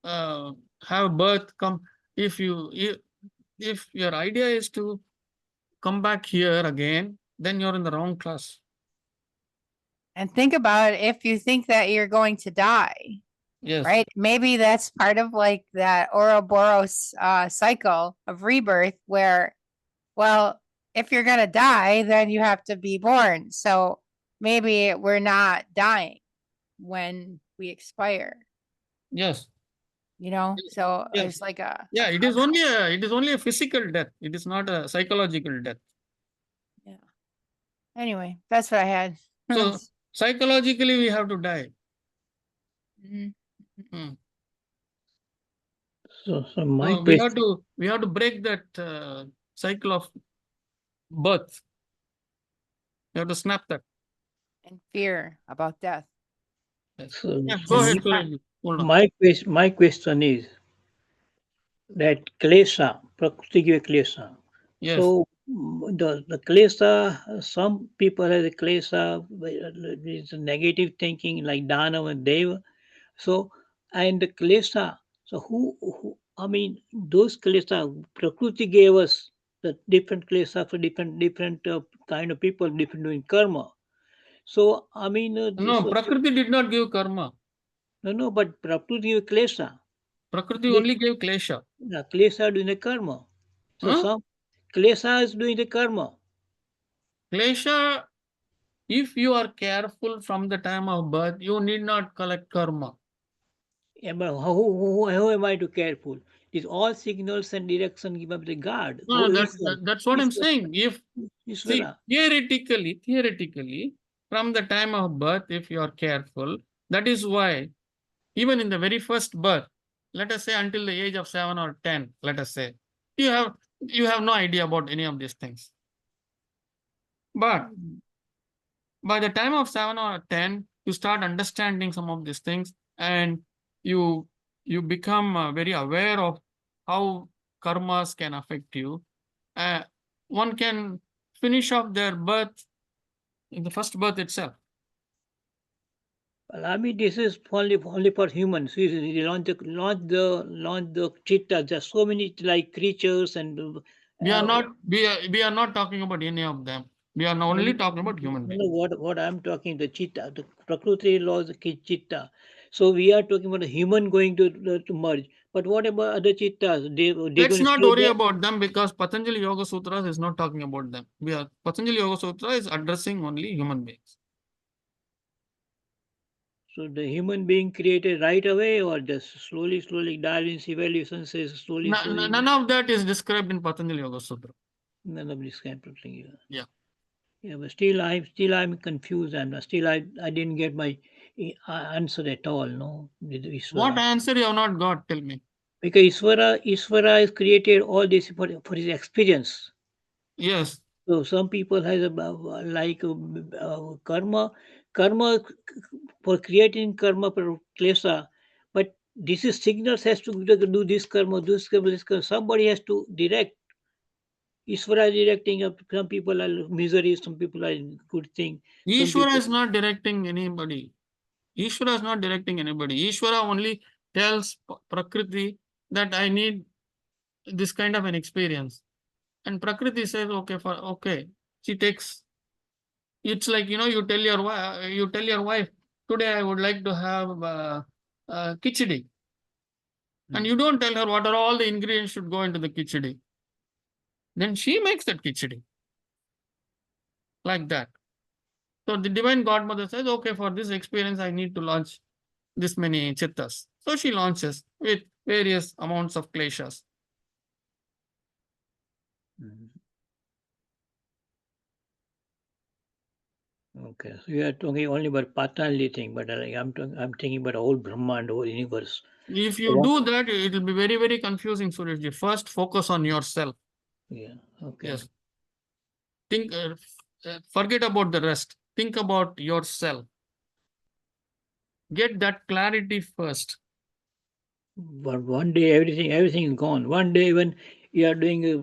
have birth come, if your idea is to come back here again, then you're in the wrong class. And think about it, if you think that you're going to die, Yes. right? Maybe that's part of like that Ouroboros cycle of rebirth where, well, if you're going to die, then you have to be born. So maybe we're not dying when we expire. Yes. So Yes. it's like it is only a physical death. It is not a psychological death. yeah. Anyway, that's what I had. So psychologically we have to die. so So my we question have to break that cycle of birth. You have to snap that. And fear about death. Yes. so Go ahead, Suraj. Hold on. my question is that klesha, prakriti give klesha. Yes. So the klesha, some people have the klesha, is negative thinking like dana and deva. So and the klesha. So who I mean those klesha Prakriti gave us The different klesa for different kind of people, different doing karma. So I mean, No, Prakriti did not give karma. no, but Prakriti give klesa. Prakriti only gave klesha. The klesa doing the karma. So Huh? some klesa is doing the karma. Klesha, if you are careful from the time of birth, you need not collect karma. Yeah, but how am I to careful? These all signals and direction given by the God. No, Oh, that's what I'm saying. If see Isvara. theoretically, from the time of birth, if you are careful, that is why even in the very first birth, let us say until the age of 7 or 10, let us say, you have no idea about any of these things. But by the time of 7 or 10, you start understanding some of these things, and you become very aware of how karmas can affect you. One can finish off their birth in the first birth itself. Well, I mean, this is only for humans. You launch the cheetah. There's so many like creatures and We are not talking about any of them. We are only talking about human beings. what I'm talking the cheetah, the Prakriti laws the cheetah. So we are talking about a human going to merge. But what about other cheetahs? They're Let's going to not stay worry there. about them because Patanjali Yoga Sutras is not talking about them. Patanjali Yoga Sutra is addressing only human beings. So the human being created right away, or just slowly, Darwin's evolution says slowly. None of that is described in Patanjali Yoga Sutra. None of this kind of thing. Yeah. Yeah, but I'm confused. I didn't get my answer at all. No, with What Iswara. answer you have not got? Tell me. Because Iswara has created all this for his experience. Yes. So some people has karma for creating karma for klesa, but this is signals has to do this karma, this karma, this karma. Somebody has to direct. Ishvara is directing. Some people are misery, some people are good thing. Some Ishvara people. is not directing anybody. Ishvara is not directing anybody. Ishvara only tells Prakriti that I need this kind of an experience. And Prakriti says, okay. She takes, it's like, you tell your wife, today I would like to have khichdi. And you don't tell her what are all the ingredients should go into the khichdi. Then she makes that khichdi. Like that. So the divine godmother says, okay, for this experience, I need to launch this many chittas. So she launches with various amounts of kleshas. Okay, so you are talking only about Patanjali thing, but I'm thinking about the whole Brahmand, whole universe. If you do that, it will be very, very confusing, Sureshji. First, focus on yourself. Yeah. Okay. Yes. Think, forget about the rest. Think about yourself. Get that clarity first. But one day everything is gone. One day when you are doing a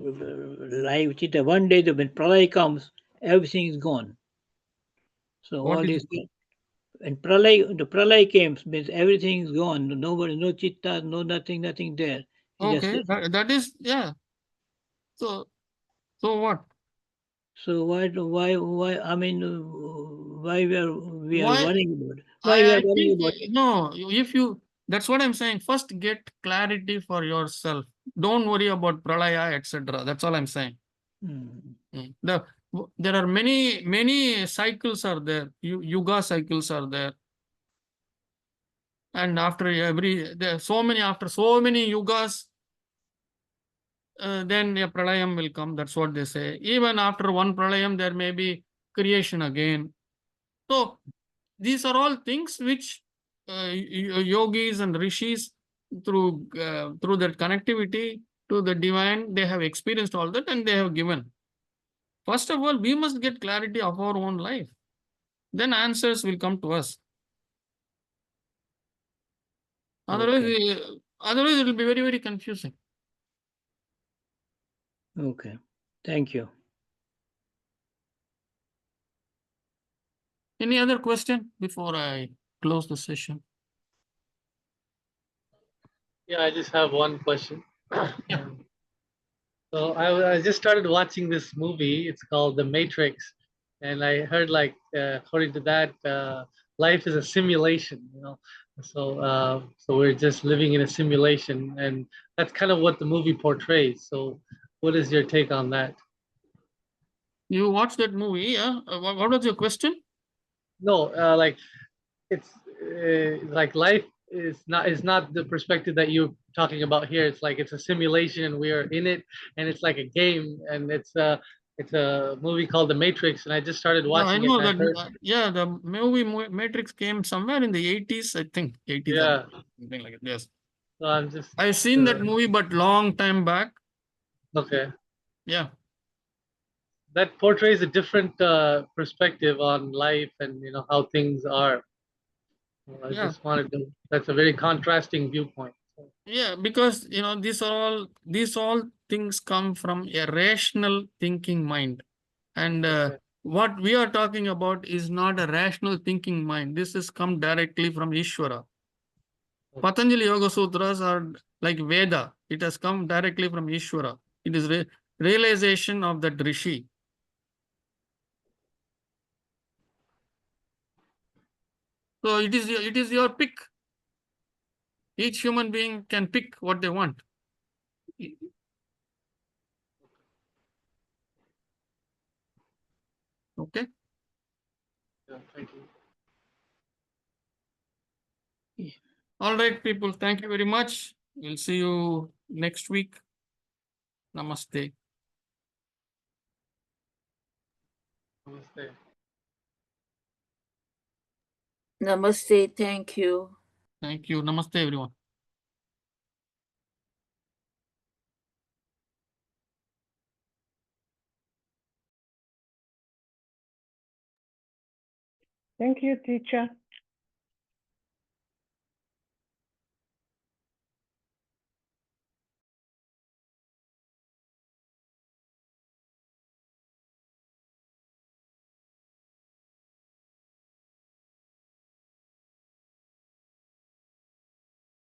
live chitta, one day when pralay comes, everything is gone. So What all is this and the pralay comes means everything is gone. Nobody, no chitta, no nothing there. okay? That is, yeah. So what? So why? I mean, why we are Why? worrying about? Why we are I worrying think about? no. If you, that's what I'm saying. First, get clarity for yourself. Don't worry about pralaya, etc. That's all I'm saying. There are many cycles are there. Yuga cycles are there, and after so many yugas, then a pralayam will come. That's what they say. Even after one pralayam, there may be creation again. So these are all things which yogis and rishis through their connectivity to the divine, they have experienced all that and they have given. First of all, we must get clarity of our own life. Then answers will come to us. Otherwise, it will be very, very confusing. Okay. Thank you. Any other question before I close the session? Yeah, I just have one question. Yeah. So I just started watching this movie. It's called The Matrix, and I heard like according to that, life is a simulation. So we're just living in a simulation, and that's kind of what the movie portrays. So, what is your take on that? You watched that movie, yeah? What was your question? No, like it's like life is not the perspective that you're talking about here. It's like it's a simulation and we are in it, and it's like a game, and it's a movie called The Matrix, and I just started Yeah, I watching it, know and I that. heard, Yeah, the movie Matrix came somewhere in the 80s, I think. 80s or yeah. something like that. Yes. So I'm just I've seen that movie, but long time back. okay. Yeah. That portrays a different perspective on life and how things are. So I Yeah. just wanted to. That's a very contrasting viewpoint. So, Yeah, because these all things come from a rational thinking mind. And okay. what we are talking about is not a rational thinking mind. This has come directly from Ishvara. Patanjali Yoga Sutras are like Veda. It has come directly from Ishvara. It is realization of the Rishi. So it is your pick. Each human being can pick what they want. Okay. Yeah, thank you. All right, people. Thank you very much. We'll see you next week. Namaste. Namaste. Namaste. Thank you. Thank you. Namaste, everyone. Thank you, teacher.